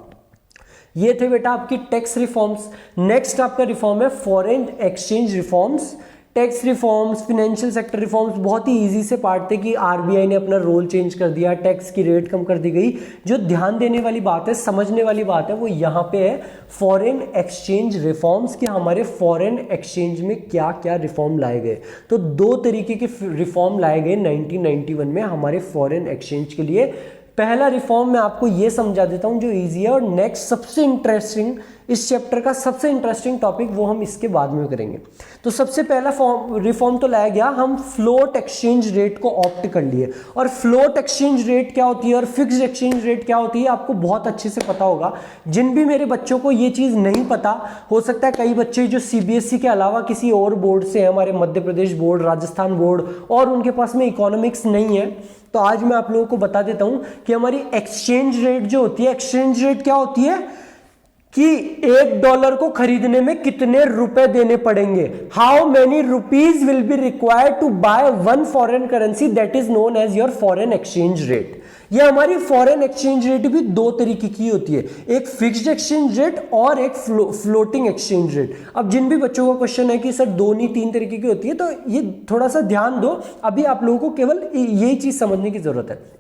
ये थे बेटा आपकी टैक्स रिफॉर्म्स। नेक्स्ट आपका रिफॉर्म है foreign exchange reforms. Tax reforms, financial sector reforms बहुत ही इजी से पार्ट थे कि आरबीआई ने अपना रोल चेंज कर दिया, टैक्स की रेट कम कर दी गई। जो ध्यान देने वाली बात है, समझने वाली बात है, वो यहाँ पे है फॉरेन एक्सचेंज रिफॉर्म्स, कि हमारे फॉरेन एक्सचेंज में क्या क्या रिफॉर्म लाए गए। तो दो तरीके के रिफॉर्म लाए गए 1991 में हमारे फॉरेन एक्सचेंज के लिए। पहला रिफॉर्म मैं आपको ये समझा देता हूं जो इजी है, और नेक्स्ट सबसे इंटरेस्टिंग, इस चैप्टर का सबसे इंटरेस्टिंग टॉपिक वो हम इसके बाद में करेंगे। तो सबसे पहला रिफॉर्म तो लाया गया, हम फ्लोट एक्सचेंज रेट को ऑप्ट कर लिए। और फ्लोट एक्सचेंज रेट क्या होती है और फिक्स्ड एक्सचेंज रेट क्या होती है आपको बहुत अच्छे से पता होगा। जिन भी मेरे बच्चों को ये चीज़ नहीं पता, हो सकता है कई बच्चे जो सीबीएसई के अलावा किसी और बोर्ड से हैं, हमारे मध्य प्रदेश बोर्ड, राजस्थान बोर्ड, और उनके पास में इकोनॉमिक्स नहीं है, तो आज मैं आप लोगों को बता देता हूं कि हमारी एक्सचेंज रेट जो होती है, एक्सचेंज रेट क्या होती है कि $1 को खरीदने में कितने रुपए देने पड़ेंगे। How many rupees will be required to buy one foreign currency, that is known as your foreign exchange rate. ये हमारी फॉरेन एक्सचेंज रेट भी दो तरीके की होती है, एक फिक्स्ड एक्सचेंज रेट और एक फ्लोटिंग एक्सचेंज रेट। अब जिन भी बच्चों का क्वेश्चन है कि सर दो नहीं तीन तरीके की होती है, तो ये थोड़ा सा ध्यान दो, अभी आप लोगों को केवल यही चीज समझने की जरूरत है।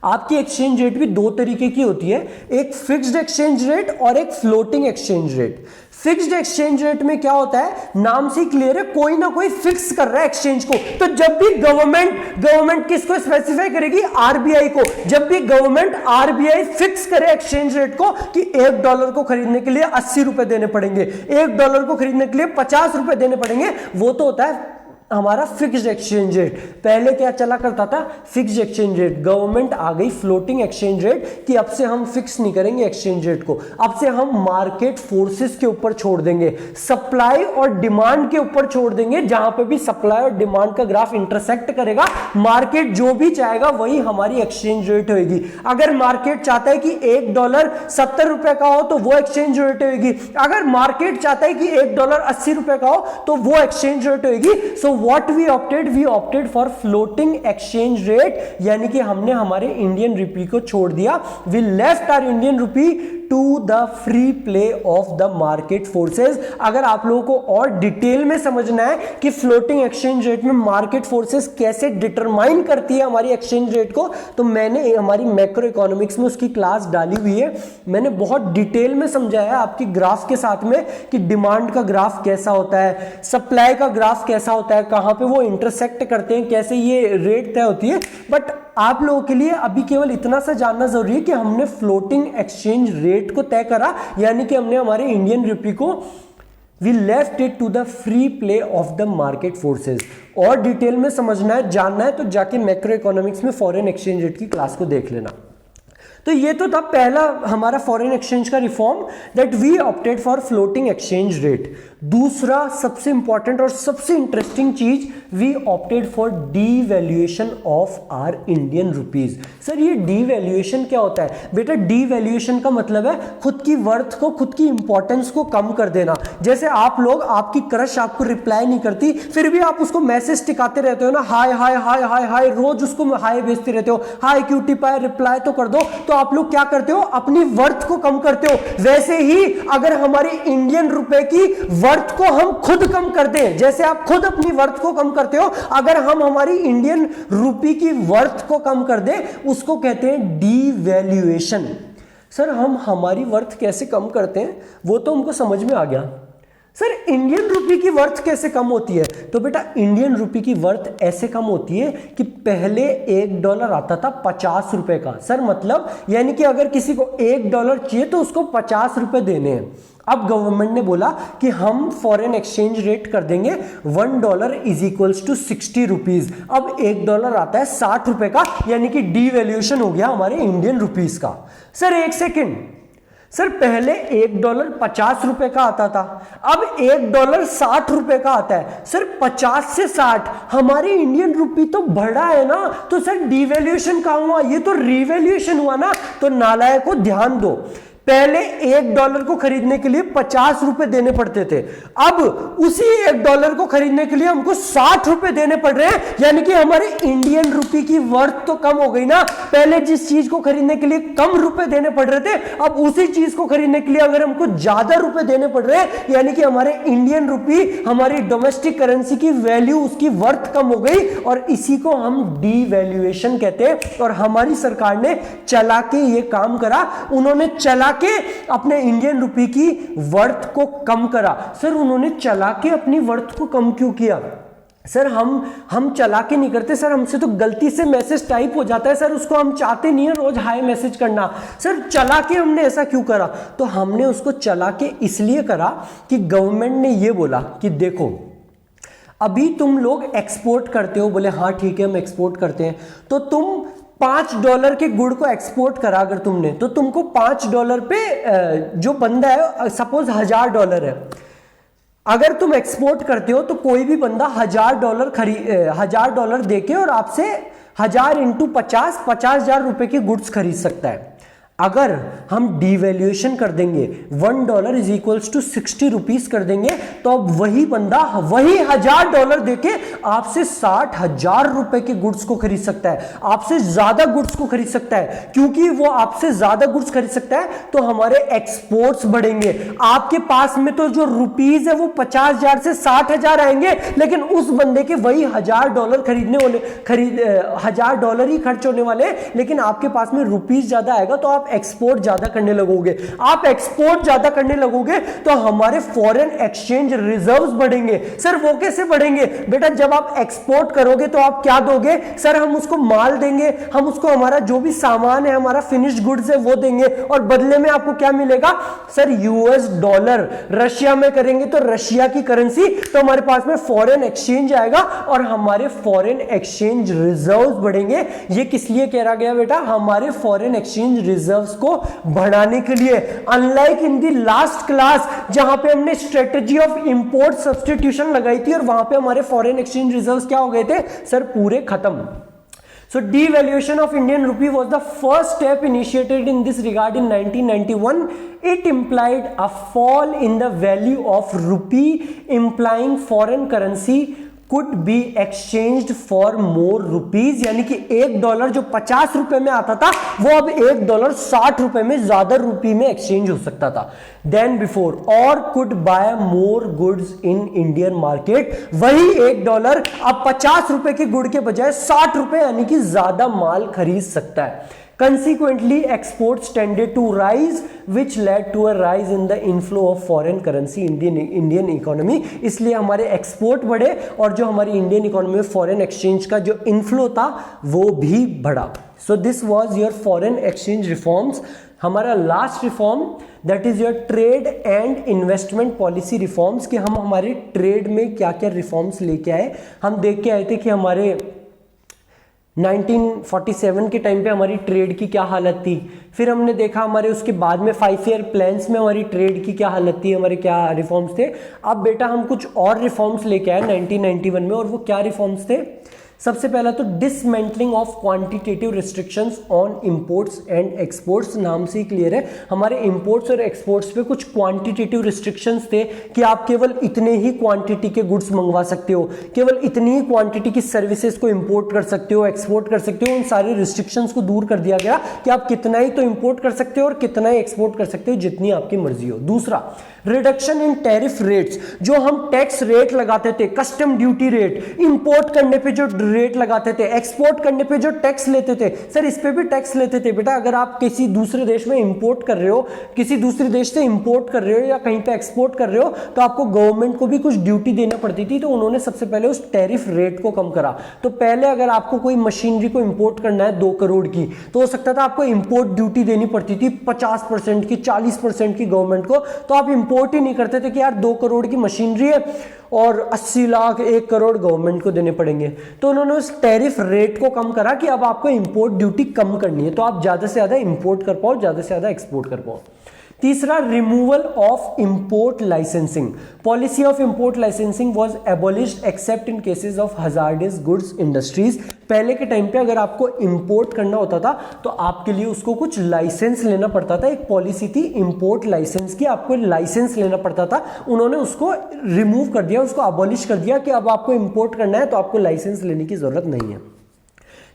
आपकी एक्सचेंज रेट भी दो तरीके की होती है, एक फिक्स्ड एक्सचेंज रेट और एक floating exchange rate. Fixed exchange rate में क्या होता है, नाम से क्लियर है, कोई ना कोई फिक्स कर रहा है एक्सचेंज को। तो जब भी गवर्नमेंट किसको स्पेसिफाई करेगी, आरबीआई को। जब भी गवर्नमेंट आरबीआई फिक्स करे एक्सचेंज रेट को कि $1 को खरीदने के लिए 80 रुपए देने पड़ेंगे, $1 को खरीदने के लिए 50 रुपए देने पड़ेंगे, वो तो होता है हमारा फिक्स्ड एक्सचेंज रेट। पहले क्या चला करता था, फिक्स्ड एक्सचेंज रेट। गवर्नमेंट आ गई फ्लोटिंग एक्सचेंज रेट कि अब से हम फिक्स नहीं करेंगे एक्सचेंज रेट को, अब से हम मार्केट फोर्सेस के ऊपर छोड़ देंगे, सप्लाई और डिमांड के ऊपर छोड़ देंगे। जहां पे भी सप्लाई और डिमांड का ग्राफ इंटरसेक्ट करेगा, मार्केट जो भी चाहेगा वही हमारी एक्सचेंज रेट होगी। अगर मार्केट चाहता है कि $1 70 रुपए का हो तो वो एक्सचेंज रेट होगी, अगर मार्केट चाहता है कि $1 80 रुपए का हो तो वो एक्सचेंज रेट होगी। सो what we opted for floating exchange rate, यानी कि हमने हमारे इंडियन रुपी को छोड़ दिया। We left our Indian rupee to the free play of the market forces। अगर आप लोगों को और डिटेल में समझना है कि फ्लोटिंग एक्सचेंज रेट में मार्केट फोर्सेस कैसे डिटरमाइन करती है हमारी एक्सचेंज रेट को, तो मैंने हमारी मैक्रो इकोनॉमिक्स में उसकी क्लास डाली हुई है। मैंने बहुत डिटेल में समझाया आपकी ग्राफ के साथ में कि डिमांड का ग्राफ कैसा होता है, सप्लाई का ग्राफ कैसा होता है, कहां पे वो इंटरसेक्ट करते हैं, कैसे ये रेट तय होती है। बट आप लोगों के लिए अभी केवल इतना सा जानना जरूरी है कि हमने फ्लोटिंग एक्सचेंज रेट को तय करा, यानी कि हमने हमारे इंडियन रुपी को we left it to the free play of the market forces. और डिटेल में समझना है, जानना है, तो जाके मैक्रो इकोनॉमिक्स में फॉरेन एक्सचेंज रेट की क्लास को देख लेना। तो ये तो था पहला हमारा फॉरेन एक्सचेंज का reform, that we opted for floating exchange rate. दूसरा सबसे इंपॉर्टेंट और सबसे इंटरेस्टिंग चीज, we opted for devaluation of our Indian rupees. Sir ये डीवैल्यूएशन क्या होता है? बेटा डीवैल्यूएशन का मतलब है खुद की वर्थ को, खुद की इंपॉर्टेंस को कम कर देना। जैसे आप लोग, आपकी क्रश आपको रिप्लाई नहीं करती, फिर भी आप उसको मैसेज टिकाते रहते हो ना, हाय हाय हाय हाय हाय, रोज उसको हाय भेजते रहते हो, हाय क्यों टिपाए, रिप्लाई तो कर दो। तो आप लोग क्या करते हो, अपनी वर्थ को कम करते हो। वैसे ही अगर हमारी इंडियन रुपए की वर्थ को हम खुद कम कर दें, जैसे आप खुद अपनी वर्थ को कम करते हो, अगर हम हमारी इंडियन रुपी की वर्थ को कम कर दें, उसको कहते हैं डीवैल्यूएशन। सर हम हमारी वर्थ कैसे कम करते हैं, वो तो हमको समझ में आ गया। सर इंडियन रुपी की वर्थ कैसे कम होती है? तो बेटा इंडियन रुपी की वर्थ ऐसे कम होती है कि पहले $1 आता था 50 रुपए का। सर मतलब यानी कि अगर किसी को $1 चाहिए तो उसको 50 रुपए देने हैं। अब गवर्नमेंट ने बोला कि हम फॉरेन एक्सचेंज रेट कर देंगे $1 इज इक्वल्स टू 60 रुपीज। अब $1 आता है 60 रुपए का, यानी कि डीवैल्यूएशन हो गया हमारे इंडियन रुपीज का। सर एक सेकेंड, सर पहले $1 50 रुपए का आता था, अब $1 60 रुपए का आता है। सर 50 से 60 हमारी इंडियन रुपी तो बढ़ा है ना, तो सर डिवैल्यूएशन कहां हुआ? ये तो रिवैल्यूएशन हुआ ना। तो नालायक को ध्यान दो, पहले $1 को खरीदने के लिए 50 रुपए देने पड़ते थे, अब उसी $1 को खरीदने के लिए हमको 60 रुपए देने पड़ रहे हैं, यानी कि हमारे इंडियन रुपी की वर्थ तो कम हो गई ना। पहले जिस चीज को खरीदने के लिए कम रुपए देने पड़ रहे थे, अब उसी चीज को खरीदने के लिए अगर हमको ज्यादा रुपए देने पड़ रहे हैं, यानी कि हमारे इंडियन रुपी, हमारी डोमेस्टिक करेंसी की वैल्यू, उसकी वर्थ कम हो गई, और इसी को हम डीवैल्यूएशन कहते हैं। और हमारी सरकार ने चला के ये काम करा, उन्होंने चला के अपने इंडियन रुपी की वर्थ को कम करा। सर उन्होंने चला के अपनी वर्थ को कम क्यों किया? सर हम चला के नहीं करते सर, हमसे तो गलती से मैसेज टाइप हो जाता है सर, उसको हम चाहते नहीं है रोज हाय मैसेज करना। सर चला के हमने ऐसा क्यों करा? तो हमने उसको चला के इसलिए करा कि गवर्नमेंट ने ये बोला कि देखो अभी तुम लोग एक्सपोर्ट करते हो, बोले हाँ ठीक है हम एक्सपोर्ट करते हैं, तो तुम $5 के गुड़ को एक्सपोर्ट करा अगर तुमने, तो तुमको $5 पे जो बंदा है, सपोज $1000 है, अगर तुम एक्सपोर्ट करते हो तो कोई भी बंदा $1000 देके और आपसे 1000 × 50,000 रुपए के गुड्स खरीद सकता है। अगर हम डिवैल्यूएशन कर देंगे, $1 इज इक्वल्स टू 60 रुपीज कर देंगे, तो अब वही बंदा वही $1000 देके आपसे 60,000 रुपए के गुड्स को खरीद सकता है, आपसे ज्यादा गुड्स को खरीद सकता है। क्योंकि वो आपसे ज्यादा गुड्स खरीद सकता है तो हमारे एक्सपोर्ट्स बढ़ेंगे। आपके पास में तो जो रुपीज है वो 50,000 से 60,000 आएंगे, लेकिन उस बंदे के वही $1000 $1000 ही खर्च होने वाले, लेकिन आपके पास में रुपीज ज्यादा आएगा, तो आप एक्सपोर्ट ज्यादा करने लगोगे। आप एक्सपोर्ट ज्यादा करने लगोगे तो हमारे फॉरेन एक्सचेंज रिजर्व्स बढ़ेंगे। सर वो कैसे बढ़ेंगे? बेटा जब आप एक्सपोर्ट करोगे तो आप क्या दोगे? सर हम उसको माल देंगे, हम उसको हमारा जो भी सामान है, हमारा फिनिश्ड गुड्स है वो देंगे, और बदले में आपको क्या मिलेगा? सर $। रशिया में करेंगे तो रशिया की करेंसी, तो हमारे पास में फॉरेन एक्सचेंज आएगा और हमारे फॉरेन एक्सचेंज रिजर्व्स बढ़ेंगे। ये किस लिए कह रहा गया बेटा? हमारे फॉरेन एक्सचेंज रिजर्व्स को बढ़ाने के लिए। अनलाइक इन दी लास्ट क्लास जहां पे हमने स्ट्रेटजी ऑफ इंपोर्ट सब्स्टिट्यूशन लगाई थी और वहां पे हमारे फॉरेन एक्सचेंज रिजर्व्स क्या हो गए थे? सर पूरे खत्म। So devaluation of Indian rupee was the first step initiated in this regard in 1991. It implied a fall in the value of rupee, implying foreign currency could be exchanged for more rupees, यानी कि $1 जो 50 रुपए में आता था वो अब $1 60 रुपए में ज्यादा रुपी में एक्सचेंज हो सकता था देन बिफोर, और could bye more goods in Indian market. वही $1 अब 50 रुपए के गुड़ के बजाय 60 रुपए यानी कि ज्यादा माल खरीद सकता है। Consequently, exports tended to rise, which led to a rise in the inflow of foreign currency in the Indian economy. इसलिए हमारे एक्सपोर्ट बढ़े और जो हमारी इंडियन इकोनॉमी में फॉरेन एक्सचेंज का जो इन्फ्लो था वो भी बढ़ा। So this was your foreign exchange reforms. हमारा last reform that is your trade and investment policy reforms, कि हम हमारे ट्रेड में क्या क्या रिफॉर्म्स लेके आए। हम देख के आए थे कि हमारे 1947 के टाइम पे हमारी ट्रेड की क्या हालत थी, फिर हमने देखा हमारे उसके बाद में 5 ईयर प्लान्स में हमारी ट्रेड की क्या हालत थी, हमारे क्या रिफॉर्म्स थे। अब बेटा हम कुछ और रिफॉर्म्स लेके आए 1991 में, और वो क्या रिफॉर्म्स थे? सबसे पहला तो dismantling of quantitative restrictions on imports and exports. नाम से ही क्लियर है, हमारे इंपोर्ट्स और एक्सपोर्ट्स पे कुछ क्वांटिटेटिव रिस्ट्रिक्शंस थे कि आप केवल इतने ही क्वांटिटी के गुड्स मंगवा सकते हो, केवल इतनी ही क्वांटिटी की सर्विसेज को इंपोर्ट कर सकते हो, एक्सपोर्ट कर सकते हो। उन सारे रिस्ट्रिक्शंस को दूर कर दिया गया कि आप कितना ही तो इंपोर्ट कर सकते हो और कितना ही एक्सपोर्ट कर सकते हो, जितनी आपकी मर्जी हो। दूसरा, रिडक्शन इन टैरिफ रेट्स। जो हम टैक्स रेट लगाते थे, कस्टम ड्यूटी रेट, इंपोर्ट करने पे जो रेट लगाते थे, एक्सपोर्ट करने पे जो टैक्स लेते थे सर इस पे भी टैक्स लेते थे। बेटा अगर आप किसी दूसरे देश में इंपोर्ट कर रहे हो, किसी दूसरे देश से इंपोर्ट कर रहे हो या कहीं पे एक्सपोर्ट कर रहे हो तो आपको गवर्नमेंट को भी कुछ ड्यूटी देना पड़ती थी। तो उन्होंने सबसे पहले उस टैरिफ रेट को कम करा। तो पहले अगर आपको कोई मशीनरी को इंपोर्ट करना है 2 करोड़ की तो हो सकता था आपको इंपोर्ट ड्यूटी देनी पड़ती थी 50% की, 40% की गवर्नमेंट को। तो आप इंपोर्ट ही नहीं करते थे कि यार 2 करोड़ की मशीनरी है और 80 लाख 1 करोड़ गवर्नमेंट को देने पड़ेंगे। तो उन्होंने उस टैरिफ रेट को कम करा कि अब आपको इंपोर्ट ड्यूटी कम करनी है तो आप ज्यादा से ज्यादा इंपोर्ट कर पाओ, ज्यादा से ज्यादा एक्सपोर्ट कर पाओ। तीसरा, removal of import licensing. Policy of import licensing was abolished accept in cases of hazardous goods industries. पहले के टाइम पे अगर आपको इंपोर्ट करना होता था तो आपके लिए उसको कुछ लाइसेंस लेना पड़ता था। एक पॉलिसी थी इंपोर्ट लाइसेंस की, आपको लाइसेंस लेना पड़ता था। उन्होंने उसको रिमूव कर दिया, उसको अबॉलिश कर दिया कि अब आपको इंपोर्ट करना है तो आपको लाइसेंस लेने की जरूरत नहीं है।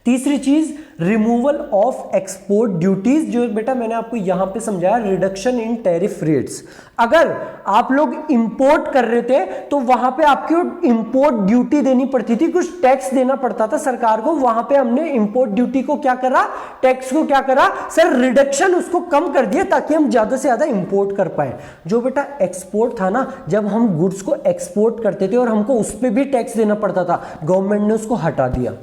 तीसरी चीज, रिमूवल ऑफ एक्सपोर्ट ड्यूटीज, जो बेटा मैंने आपको यहां पे समझाया, रिडक्शन इन टैरिफ रेट्स। अगर आप लोग इंपोर्ट कर रहे थे तो वहां पे आपको इंपोर्ट ड्यूटी देनी पड़ती थी, कुछ टैक्स देना पड़ता था सरकार को। वहां पे हमने इंपोर्ट ड्यूटी को क्या करा, टैक्स को क्या करा सर, रिडक्शन, उसको कम कर दिया ताकि हम ज्यादा से ज्यादा इंपोर्ट कर पाए। जो बेटा एक्सपोर्ट था ना, जब हम गुड्स को एक्सपोर्ट करते थे और हमको उस पर भी टैक्स देना पड़ता था, गवर्नमेंट ने उसको हटा दिया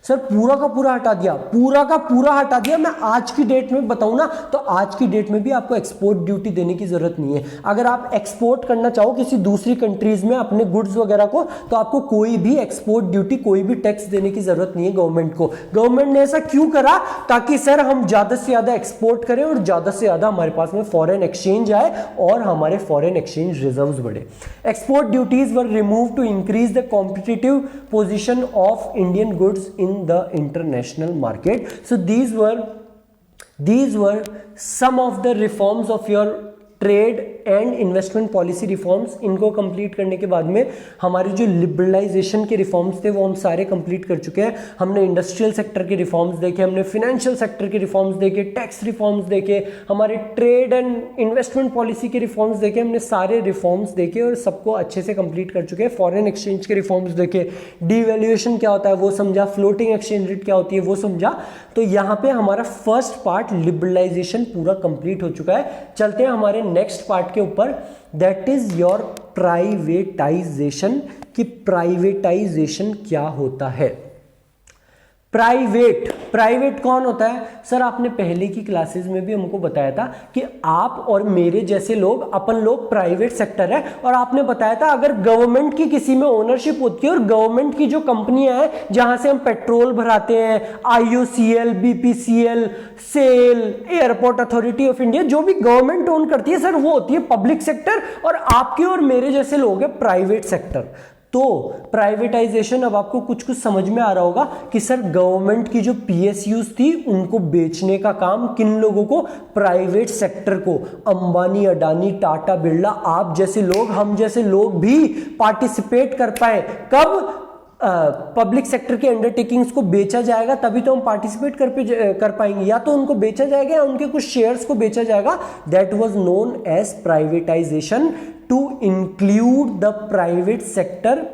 सर, पूरा का पूरा हटा दिया, पूरा का पूरा हटा दिया। मैं आज की डेट में बताऊं ना तो आज की डेट में भी आपको एक्सपोर्ट ड्यूटी देने की जरूरत नहीं है। अगर आप एक्सपोर्ट करना चाहो किसी दूसरी कंट्रीज में अपने गुड्स वगैरह को तो आपको कोई भी एक्सपोर्ट ड्यूटी, कोई भी टैक्स देने की जरूरत नहीं है गवर्नमेंट को। गवर्नमेंट ने ऐसा क्यों करा, ताकि सर हम ज्यादा से ज्यादा एक्सपोर्ट करें और ज्यादा से ज्यादा हमारे पास में फॉरेन एक्सचेंज आए और हमारे फॉरेन एक्सचेंज रिजर्व्स बढ़े। Export duties were remove to increase the competitive position of Indian goods in the international market. So these were some of the reforms of your trade and investment policy reforms. इनको complete करने के बाद में हमारे जो liberalisation के reforms थे वो हम सारे कंप्लीट कर चुके हैं। हमने इंडस्ट्रियल सेक्टर के रिफॉर्म्स देखे, हमने फाइनेंशियल सेक्टर के रिफॉर्म्स देखे, टैक्स रिफॉर्म्स देखे, हमारे ट्रेड एंड इन्वेस्टमेंट पॉलिसी के रिफॉर्म्स देखे। हमने सारे रिफॉर्म्स देखे और सबको अच्छे से कंप्लीट कर चुके हैं। फॉरेन एक्सचेंज के रिफॉर्म्स देखे, डीवैल्यूएशन क्या होता है वो समझा, फ्लोटिंग एक्सचेंज रेट क्या होती है वो समझा। तो यहाँ पे हमारा फर्स्ट पार्ट लिबरलाइजेशन पूरा कंप्लीट हो चुका है। चलते हैं हमारे नेक्स्ट पार्ट के ऊपर, दैट इज योर प्राइवेटाइजेशन, कि प्राइवेटाइजेशन क्या होता है। प्राइवेट कौन होता है सर, आपने पहले की क्लासेस में भी हमको बताया था कि आप और मेरे जैसे लोग, अपन लोग प्राइवेट सेक्टर है। और आपने बताया था अगर गवर्नमेंट की किसी में ओनरशिप होती है और गवर्नमेंट की जो कंपनियां हैं जहां से हम पेट्रोल भराते हैं, IOCL, BPCL, SAIL, airport authority of India, जो भी गवर्नमेंट ओन करती है सर वो होती है पब्लिक सेक्टर, और आपके और मेरे जैसे लोग हैं प्राइवेट सेक्टर। तो प्राइवेटाइजेशन, अब आपको कुछ कुछ समझ में आ रहा होगा कि सर गवर्नमेंट की जो PSUs थी उनको बेचने का काम किन लोगों को, प्राइवेट सेक्टर को। अंबानी, अडानी, टाटा, बिरला, आप जैसे लोग, हम जैसे लोग भी पार्टिसिपेट कर पाए। कब? पब्लिक सेक्टर के अंडरटेकिंग्स को बेचा जाएगा तभी तो हम पार्टिसिपेट कर पाएंगे, या तो उनको बेचा जाएगा या उनके कुछ शेयर्स को बेचा जाएगा। That was known as privatization, to include the private sector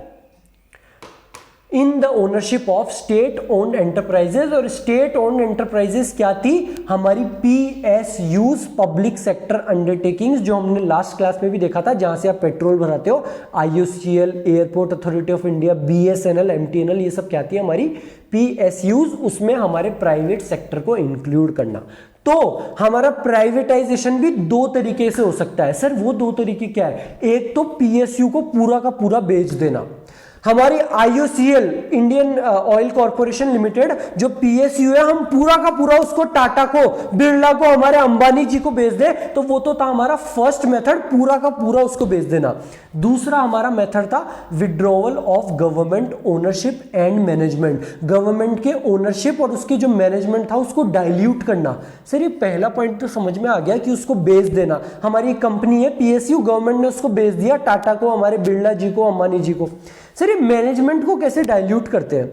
in the ownership of state owned enterprises. और स्टेट ओन्ड एंटरप्राइजेज क्या थी, हमारी PSUs, पब्लिक सेक्टर अंडरटेकिंग्स, जो हमने लास्ट क्लास में भी देखा था, जहां से आप पेट्रोल भराते हो, IOCL, airport authority of India, BSNL, MTNL, ये सब क्या थी हमारी PSUs। उसमें हमारे प्राइवेट सेक्टर को इंक्लूड करना। तो हमारा प्राइवेटाइजेशन भी 2 तरीके से हो सकता है सर। वो 2 तरीके क्या है, एक तो PSU को पूरा का पूरा बेच देना। हमारी IOCL, Indian Oil Corporation limited, जो PSU है, हम पूरा का पूरा उसको टाटा को, बिरला को, हमारे अंबानी जी को बेच दे, तो वो तो था हमारा फर्स्ट मेथड, पूरा का पूरा उसको बेच देना। दूसरा हमारा मेथड था withdrawal of government ownership and management. Government के ओनरशिप और उसकी जो मैनेजमेंट था उसको डाइल्यूट करना। सर ये पहला पॉइंट तो समझ में आ गया कि उसको बेच देना। हमारी कंपनी है PSU, गवर्नमेंट ने उसको बेच दिया टाटा को, हमारे बिरला जी को, अंबानी जी को। सर ये मैनेजमेंट को कैसे डाइल्यूट करते हैं?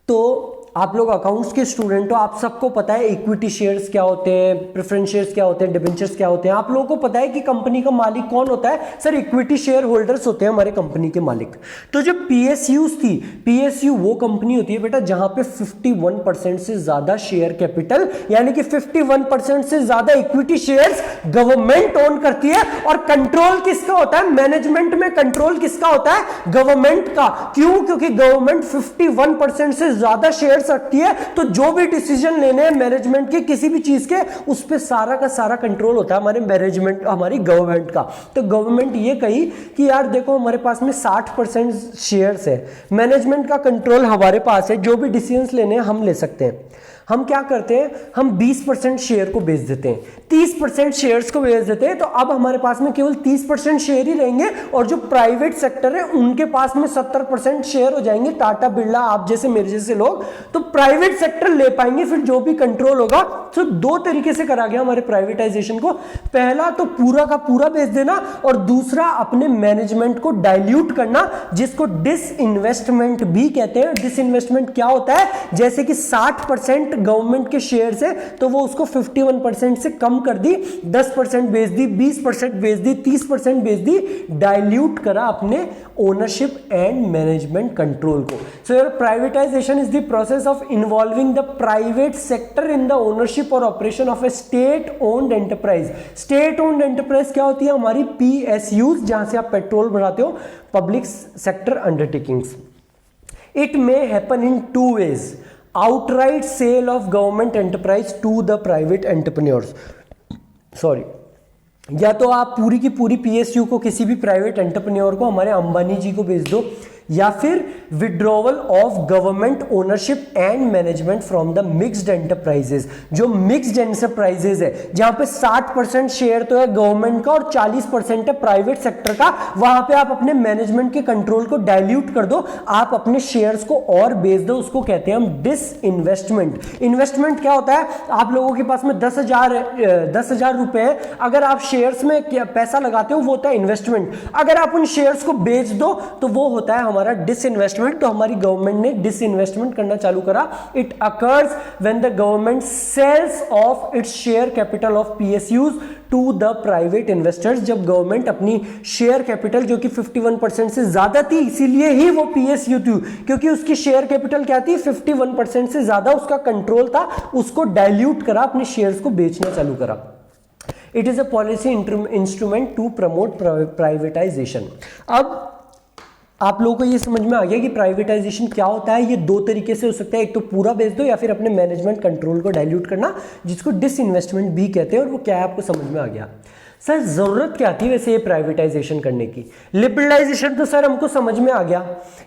तो आप लोग अकाउंट्स के स्टूडेंट हो, आप सबको पता है इक्विटी शेयर्स क्या होते हैं, प्रेफरेंस शेयर्स क्या होते हैं, डिबेंचर्स क्या होते हैं। आप लोगों को पता है कि कंपनी का मालिक कौन होता है? सर इक्विटी शेयर होल्डर्स होते हैं हमारे कंपनी के मालिक। तो जो पीएसयूज थी, पीएसयू वो कंपनी होती है बेटा जहां पे 51% से ज्यादा शेयर कैपिटल यानी कि 51% से ज्यादा इक्विटी शेयर्स गवर्नमेंट ओन करती है। और कंट्रोल किसका होता है? मैनेजमेंट में कंट्रोल किसका होता है? गवर्नमेंट का। क्यों? क्योंकि गवर्नमेंट 51% से ज्यादा शेयर्स रखती है, तो जो भी डिसीजन लेने हैं मैनेजमेंट के किसी भी चीज के, उस पे सारा का सारा कंट्रोल होता है हमारे मैनेजमेंट, हमारी गवर्नमेंट का। तो गवर्नमेंट ये कही कि यार देखो हमारे पास में 60% शेयर्स है, मैनेजमेंट का कंट्रोल हमारे पास है, जो भी डिसीजंस लेने हैं हम ले सकते हैं। हम क्या करते हैं? हम 20% शेयर को बेच देते हैं, 30% शेयर्स को बेच देते हैं। तो अब हमारे पास में केवल 30% शेयर ही रहेंगे और जो प्राइवेट सेक्टर है उनके पास में 70% शेयर हो जाएंगे। टाटा बिरला, आप जैसे मेरे जैसे लोग, तो प्राइवेट सेक्टर ले पाएंगे। फिर जो भी कंट्रोल होगा, तो दो तरीके से करा गया हमारे प्राइवेटाइजेशन को। पहला तो पूरा का पूरा बेच देना, और दूसरा अपने मैनेजमेंट को डाइल्यूट करना, जिसको डिसइन्वेस्टमेंट भी कहते हैं। डिसइन्वेस्टमेंट क्या होता है? जैसे कि 60% गवर्नमेंट के शेयर से, तो वो उसको 51% से कम कर दी, 10% बेच दी, 20% बेच दी, 30% बेच दी, डाइल्यूट करा अपने ओनरशिप एंड मैनेजमेंट कंट्रोल को। So your privatisation is the process of involving the private sector in the ownership और operation of a state owned enterprise. State owned enterprise क्या होती है? हमारी पीएसयूज, जहां से आप पेट्रोल भराते हो, public sector undertakings. It may happen in two ways: outright sale of government enterprise to the private entrepreneurs। Sorry, या तो आप पूरी की पूरी पीएसयू को किसी भी प्राइवेट एंटरप्रेन्योर को, हमारे अंबानी जी को बेच दो, या फिर withdrawal of government ownership and management from the mixed enterprises. जो मिक्स्ड एंटरप्राइजेस है, जहां पे 60% शेयर तो है गवर्नमेंट का और 40% है प्राइवेट सेक्टर का, वहां पे आप अपने मैनेजमेंट के कंट्रोल को डाइल्यूट कर दो, आप अपने शेयर्स को और बेच दो। उसको कहते हैं हम डिसइन्वेस्टमेंट। इन्वेस्टमेंट क्या होता है? आप लोगों के पास में 10,000 रुपए है, अगर आप शेयर्स में पैसा लगाते हो वो होता है इन्वेस्टमेंट। अगर आप उन शेयर्स को बेच दो तो वो होता है हमारा डिसइन्वेस्टमेंट। तो हमारी गवर्नमेंट ने डिसइन्वेस्टमेंट करना चालू करा। It occurs when the government sells off its share capital of PSUs to the private investors. जब गवर्नमेंट अपनी शेयर कैपिटल, जो कि 51% से ज्यादा थी, इसीलिए ही वो पीएसयू थी, क्योंकि उसकी शेयर कैपिटल क्या थी? 51% से ज्यादा उसका कंट्रोल था, उसको डाइल्यूट करा, अपने शेयर्स को बेचना चालू करा। It is a policy instrument to promote privatization. अब आप लोगों को ये समझ में आ गया कि प्राइवेटाइजेशन क्या होता है। ये दो तरीके से हो सकता है, एक तो पूरा बेच दो, या फिर अपने मैनेजमेंट कंट्रोल को डाइल्यूट करना, जिसको डिसइन्वेस्टमेंट भी कहते हैं। और वो क्या है आपको समझ में आ गया। सर जरूरत क्या थी वैसे ये प्राइवेटाइजेशन करने की? लिबरलाइजेशन तो सर हमको समझ में आ गया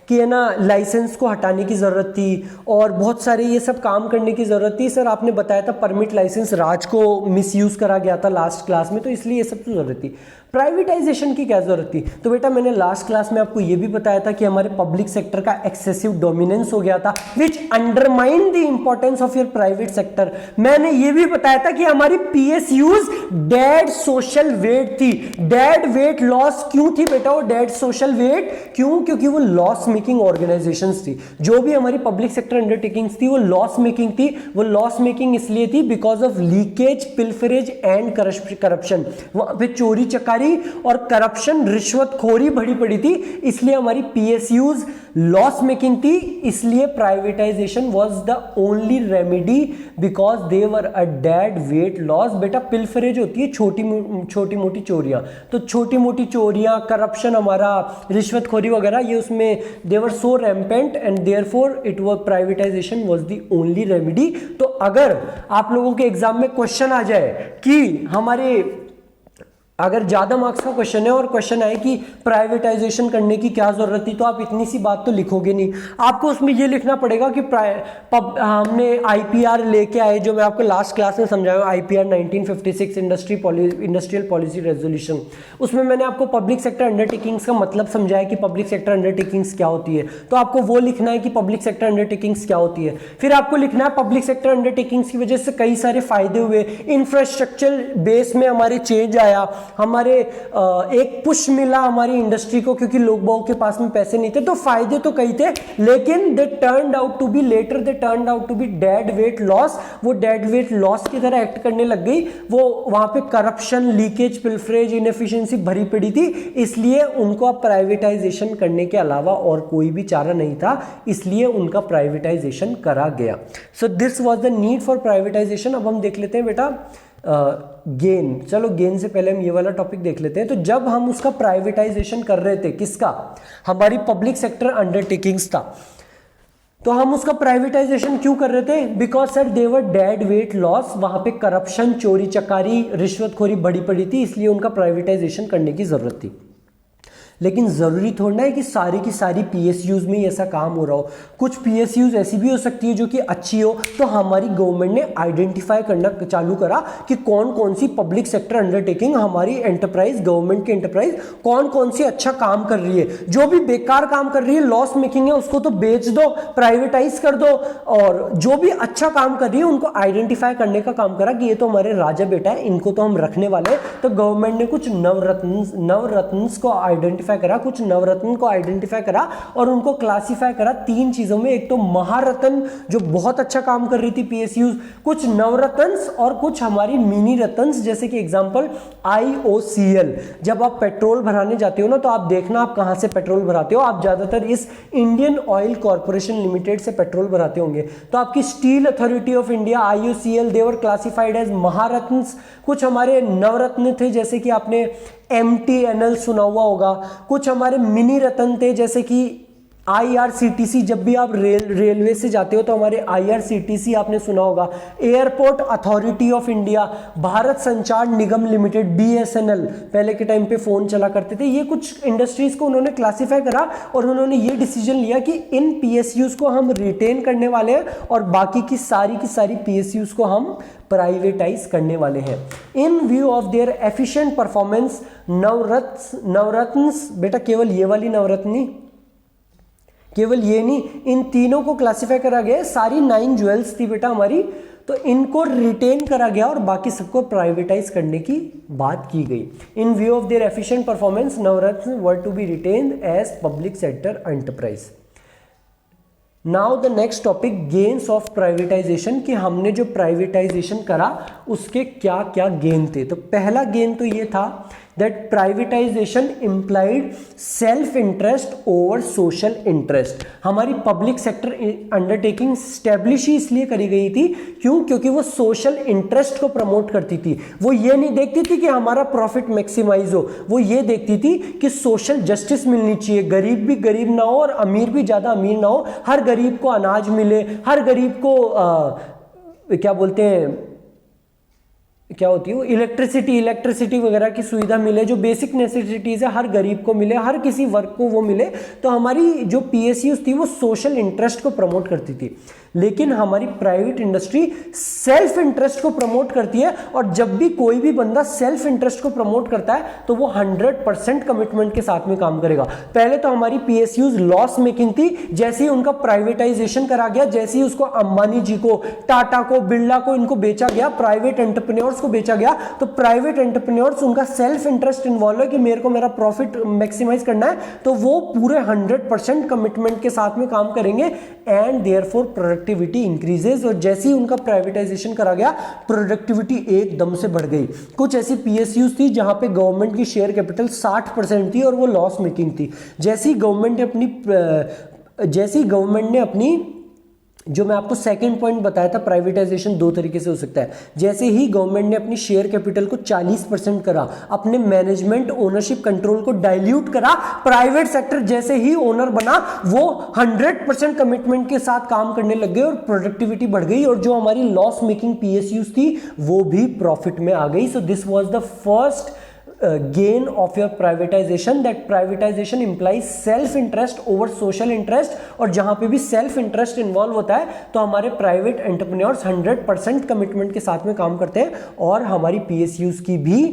कि है ना, लाइसेंस को हटाने की जरूरत थी और बहुत सारे ये सब काम करने की जरूरत थी। सर आपने बताया था परमिट लाइसेंस राज को मिसयूज करा गया था लास्ट क्लास में, तो इसलिए ये सब तो जरूरत थी। प्राइवेटाइजेशन की क्या जरूरत थी? तो बेटा मैंने लास्ट क्लास में आपको ये भी बताया था कि हमारे पब्लिक सेक्टर का एक्सेसिव डोमिनेंस हो गया था, which undermine the importance of your private sector. मैंने ये भी बताया था कि हमारी पीएसयूज डेड सोशल वेट थी। डेड वेट लॉस क्यों थी बेटा? वो डेड सोशल वेट क्यों? क्योंकि वो लॉस मेकिंग ऑर्गेनाइजेशंस थी। जो भी हमारी पब्लिक सेक्टर अंडरटेकिंग्स थी वो लॉस मेकिंग थी। वो लॉस मेकिंग इसलिए थी because of leakage, pilferage and corruption. वहां पे चोरी चकारी और करप्शन, रिश्वतखोरी बड़ी पड़ी थी, इसलिए हमारी पीएसयूज लॉस मेकिंग थी। इसलिए privatisation was the only remedy because they were a dead weight loss. बेटा पिल्फरेज होती है छोटी मोटी चोरियां, तो छोटी मोटी चोरियां, करप्शन, हमारा रिश्वतखोरी वगैरह, ये उसमें they were so rampant and therefore it was privatisation was the only remedy. तो अगर आप लोगों के एग्जाम में क्वेश्चन आ जाए कि हमारे, अगर ज्यादा मार्क्स का क्वेश्चन है और क्वेश्चन आए कि प्राइवेटाइजेशन करने की क्या जरूरत थी, तो आप इतनी सी बात तो लिखोगे नहीं। आपको उसमें ये लिखना पड़ेगा कि हमने आईपीआर लेके आए, जो मैं आपको लास्ट क्लास में समझाया, आईपीआर 1956 इंडस्ट्रियल पॉलिसी रेजोल्यूशन। उसमें मैंने आपको पब्लिक सेक्टर अंडरटेकिंग्स का मतलब समझाया कि पब्लिक सेक्टर अंडरटेकिंग्स क्या होती है। तो आपको वो लिखना है कि पब्लिक सेक्टर अंडरटेकिंग्स क्या होती है। फिर आपको लिखना है पब्लिक सेक्टर अंडरटेकिंग्स की वजह से कई सारे फायदे हुए, इंफ्रास्ट्रक्चर बेस में हमारे चेंज आया, हमारे एक पुश मिला हमारी इंडस्ट्री को, क्योंकि लोग बागों के पास में पैसे नहीं थे, तो फायदे तो कई थे, लेकिन they turned out to be later they turned out to be dead weight loss. वो डेड वेट लॉस की तरह एक्ट करने लग गई। वो वहां पे करप्शन, लीकेज, पिल्फरेज, इनएफिशिएंसी भरी पड़ी थी, इसलिए उनको अब प्राइवेटाइजेशन करने के अलावा और कोई भी चारा नहीं था, इसलिए उनका प्राइवेटाइजेशन करा गया। सो this was the need for privatisation. अब हम देख लेते हैं बेटा गेन। चलो गेन से पहले हम ये वाला टॉपिक देख लेते हैं। तो जब हम उसका प्राइवेटाइजेशन कर रहे थे, किसका, हमारी पब्लिक सेक्टर अंडरटेकिंग्स था, तो हम उसका प्राइवेटाइजेशन क्यों कर रहे थे? Because sir they were dead weight loss, वहां पे करप्शन, चोरी चकारी, रिश्वतखोरी बड़ी पड़ी थी, इसलिए उनका प्राइवेटाइजेशन करने की जरूरत थी। लेकिन ज़रूरी थोड़ा है कि सारी की सारी पीएसयूज़ में ऐसा काम हो रहा हो। कुछ पीएसयूज़ ऐसी भी हो सकती है जो कि अच्छी हो। तो हमारी गवर्नमेंट ने आइडेंटिफाई करना चालू करा कि कौन कौन सी पब्लिक सेक्टर अंडरटेकिंग, हमारी एंटरप्राइज, गवर्नमेंट की एंटरप्राइज कौन कौन सी अच्छा काम कर रही है। जो भी बेकार काम कर रही है, लॉस मेकिंग है, उसको तो बेच दो, प्राइवेटाइज कर दो, और जो भी अच्छा काम कर रही है उनको आइडेंटिफाई करने का काम करा कि ये तो हमारे राजा बेटा है, इनको तो हम रखने वाले हैं। तो गवर्नमेंट ने कुछ नवरत्न को आइडेंटिफाई करा, कुछ नवरत्न को आइडेंटिफाई करा और उनको क्लासिफाई करा 3 चीजों में। एक तो महारत्न जो बहुत अच्छा काम कर रही थी पीएसयूज, कुछ नवरत्न और कुछ हमारी मिनी रत्न, जैसे कि एग्जांपल IOCL। जब आप पेट्रोल भराने जाते हो ना, तो आप देखना आप कहां से पेट्रोल भराते हो। आप ज्यादातर इस इंडियन ऑयल कॉर्पोरेशन लिमिटेड से पेट्रोल भराते होंगे। तो आपकी Steel Authority of India IOCL, they were classified as Maharatna. कुछ हमारे नवरत्न थे, जैसे कि आपने MTNL सुना हुआ होगा। कुछ हमारे मिनी रत्न थे, जैसे कि IRCTC। जब भी आप रेलवे से जाते हो तो हमारे IRCTC आपने सुना होगा। Airport authority of India, Bharat संचार निगम लिमिटेड, BSNL, पहले के टाइम पे फोन चला करते थे। ये कुछ इंडस्ट्रीज को उन्होंने क्लासिफाई करा और उन्होंने ये डिसीजन लिया कि इन PSUs को हम रिटेन करने वाले हैं और बाकी की सारी PSUs को हम प्राइवेटाइज करने वाले हैं। In view of their efficient performance, Navratna बेटा केवल ये वाली नवरत्नी, केवल ये नहीं, इन तीनों को क्लासिफाई करा गया। सारी 9 ज्वेल्स थी बेटा हमारी, तो इनको रिटेन करा गया और बाकी सबको प्राइवेटाइज करने की बात की गई। In view of their efficient performance, Navratna were to be retained as public sector enterprise. Now the next topic, gains of privatization, कि हमने जो प्राइवेटाइजेशन करा उसके क्या क्या गेन थे। तो पहला गेन तो ये था that privatization implied self interest over social interest। हमारी पब्लिक सेक्टर अंडरटेकिंग स्टैब्लिश ही इसलिए करी गई थी, क्यों? क्योंकि वो सोशल इंटरेस्ट को प्रमोट करती थी। वो ये नहीं देखती थी कि हमारा प्रॉफिट मैक्सिमाइज हो, वो ये देखती थी कि सोशल जस्टिस मिलनी चाहिए, गरीब भी गरीब ना हो और अमीर भी ज्यादा अमीर ना हो, हर गरीब को अनाज मिले, हर गरीब को क्या बोलते हैं, क्या होती है वो, इलेक्ट्रिसिटी वगैरह की सुविधा मिले, जो बेसिक नेसेसिटीज है हर गरीब को मिले, हर किसी वर्ग को वो मिले। तो हमारी जो PSUs थी वो सोशल इंटरेस्ट को प्रमोट करती थी। लेकिन हमारी प्राइवेट इंडस्ट्री सेल्फ इंटरेस्ट को प्रमोट करती है, और जब भी कोई भी बंदा सेल्फ इंटरेस्ट को प्रमोट करता है तो वो 100% कमिटमेंट के साथ में काम करेगा। पहले तो हमारी PSUs लॉस मेकिंग थी, जैसे ही उनका प्राइवेटाइजेशन करा गया, जैसे ही उसको अंबानी जी को, टाटा को, बिरला को, इनको बेचा गया, प्राइवेट एंटरप्रेन्योर्स को बेचा गया, तो प्राइवेट एंटरप्रेन्योर्स उनका सेल्फ इंटरेस्ट इन्वॉल्व है कि मेरे को मेरा प्रॉफिट मैक्सिमाइज करना है, तो वो पूरे 100% कमिटमेंट के साथ में काम करेंगे एंड देयरफॉर प्रोडक्टिविटी इंक्रीजेज। और जैसे ही उनका प्राइवेटाइजेशन करा गया, प्रोडक्टिविटी एकदम से बढ़ गई। कुछ ऐसी PSUs थी जहां पे गवर्नमेंट की शेयर कैपिटल 60% थी और वो लॉस मेकिंग थी। जैसे ही गवर्नमेंट ने अपनी जो मैं आपको सेकंड पॉइंट बताया था, प्राइवेटाइजेशन 2 तरीके से हो सकता है। जैसे ही गवर्नमेंट ने अपनी शेयर कैपिटल को 40% करा, अपने मैनेजमेंट ओनरशिप कंट्रोल को डाइल्यूट करा, प्राइवेट सेक्टर जैसे ही ओनर बना, वो 100% कमिटमेंट के साथ काम करने लग गए और प्रोडक्टिविटी बढ़ गई, और जो हमारी लॉस मेकिंग PSUs थी वो भी प्रॉफिट में आ गई। सो this was the first gain of your privatization, that privatization implies self interest over social interest। और जहां पे भी self interest इन्वॉल्व होता है तो हमारे प्राइवेट एंटरप्रेन्योर्स 100% कमिटमेंट के साथ में काम करते हैं, और हमारी PSUs की भी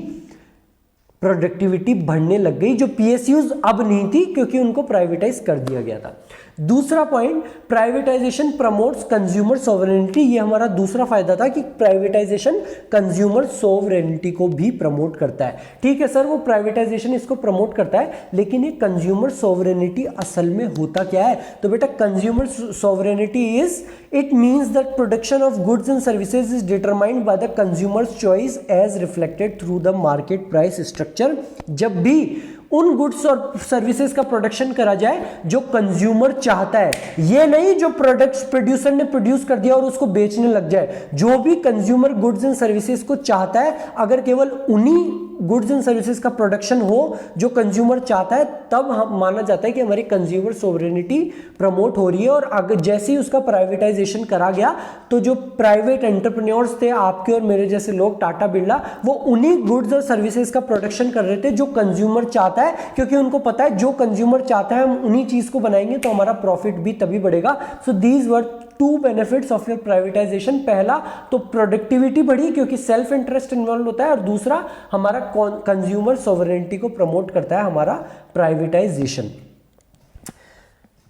प्रोडक्टिविटी बढ़ने लग गई, जो PSUs अब नहीं थी क्योंकि उनको प्राइवेटाइज कर दिया गया था। दूसरा point, privatisation promotes consumer sovereignty. ये हमारा दूसरा फायदा था कि प्राइवेटाइजेशन कंज्यूमर सोवरेनिटी को भी प्रमोट करता है। ठीक है सर, वो प्राइवेटाइजेशन इसको प्रमोट करता है, लेकिन ये कंज्यूमर सोवरेनिटी असल में होता क्या है? तो बेटा consumer sovereignty is it means that production of goods and services is determined by the consumers choice as reflected through the market price structure. जब भी उन गुड्स और सर्विसेज का प्रोडक्शन करा जाए जो कंज्यूमर चाहता है, ये नहीं जो प्रोडक्ट्स प्रोड्यूसर ने प्रोड्यूस कर दिया और उसको बेचने लग जाए, जो भी कंज्यूमर गुड्स एंड सर्विसेज को चाहता है, अगर केवल उन्हीं गुड्स एंड सर्विसेज का प्रोडक्शन हो जो कंज्यूमर चाहता है, तब हम माना जाता है कि हमारी कंज्यूमर सोवरेनिटी प्रमोट हो रही है। और अगर जैसे ही उसका प्राइवेटाइजेशन करा गया तो जो प्राइवेट एंटरप्रेन्योर्स थे, आपके और मेरे जैसे लोग, टाटा बिरला, वो उन्हीं गुड्स और सर्विसेज का प्रोडक्शन कर रहे थे जो कंज्यूमर चाहता है, क्योंकि उनको पता है जो कंज्यूमर चाहता है हम उन्हीं चीज को बनाएंगे तो हमारा प्रॉफिट भी तभी बढ़ेगा। So these were two benefits of your privatization. पहला तो प्रोडक्टिविटी बढ़ी क्योंकि सेल्फ इंटरेस्ट इन्वॉल्व होता है, और दूसरा हमारा कंज्यूमर सोवरेनिटी को प्रमोट करता है हमारा प्राइवेटाइजेशन।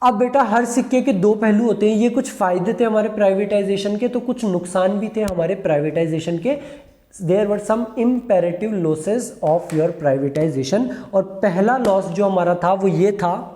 अब बेटा हर सिक्के के दो पहलू होते हैं, ये कुछ फायदे थे हमारे प्राइवेटाइजेशन के, तो कुछ नुकसान भी थे हमारे प्राइवेटाइजेशन के। There were some imperative losses of your privatization. और पहला लॉस जो हमारा था वो ये था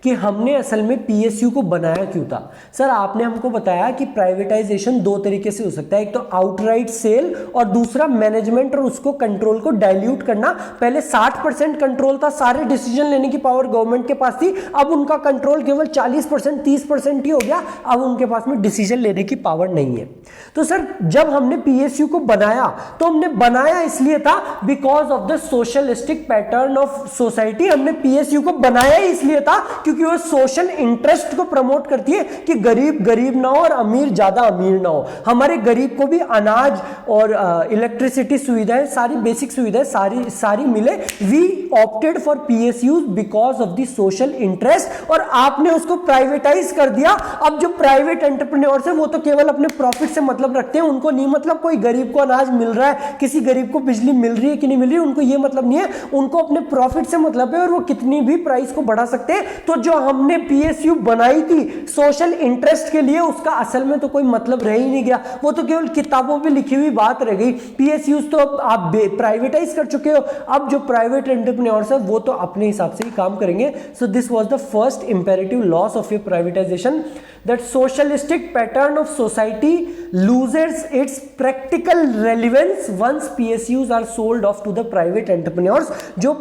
कि हमने असल में पीएसयू को बनाया क्यों था। सर आपने हमको बताया कि प्राइवेटाइजेशन दो तरीके से हो सकता है, एक तो आउटराइट सेल और दूसरा मैनेजमेंट और उसको कंट्रोल को डाइल्यूट करना। पहले 60% कंट्रोल था, सारे डिसीजन लेने की पावर गवर्नमेंट के पास थी, अब उनका कंट्रोल केवल 40% 30% ही हो गया, अब उनके पास में डिसीजन लेने की पावर नहीं है। तो सर जब हमने पीएसयू को बनाया तो हमने बनाया इसलिए था because of the socialistic pattern of society. हमने पीएसयू को बनाया इसलिए था क्योंकि वो सोशल इंटरेस्ट को प्रमोट करती है कि गरीब गरीब ना हो और अमीर ज्यादा अमीर ना हो। हमारे गरीब को भी अनाज और इलेक्ट्रिसिटी सुविधाएं, सारी बेसिक सुविधाएं सारी मिले। We opted for PSU because of the social interest, और आपने उसको प्राइवेटाइज कर दिया। अब जो प्राइवेट एंटरप्रेन्योर्स है वो तो केवल अपने प्रॉफिट से मतलब रखते हैं, उनको नहीं मतलब कोई गरीब को अनाज मिल रहा है, किसी गरीब को बिजली मिल रही है कि नहीं मिल रही है, उनको ये मतलब नहीं है, उनको अपने प्रॉफिट से मतलब है और वो कितनी भी प्राइस को बढ़ा सकते हैं। तो जो हमने पीएसयू बनाई थी सोशल इंटरेस्ट के लिए, उसका असल में तो कोई मतलब रह ही नहीं गया, वो तो केवल किताबों में लिखी हुई बात रह गई। पीएसयू तो अब आप प्राइवेटाइज कर चुके हो, अब जो प्राइवेट एंटरप्रेन्योर्स है वो तो अपने हिसाब से ही काम करेंगे। So this was the first imperative loss of your privatization, that socialistic pattern of society loses its practical relevance once PSUs are sold off to the private entrepreneurs. जो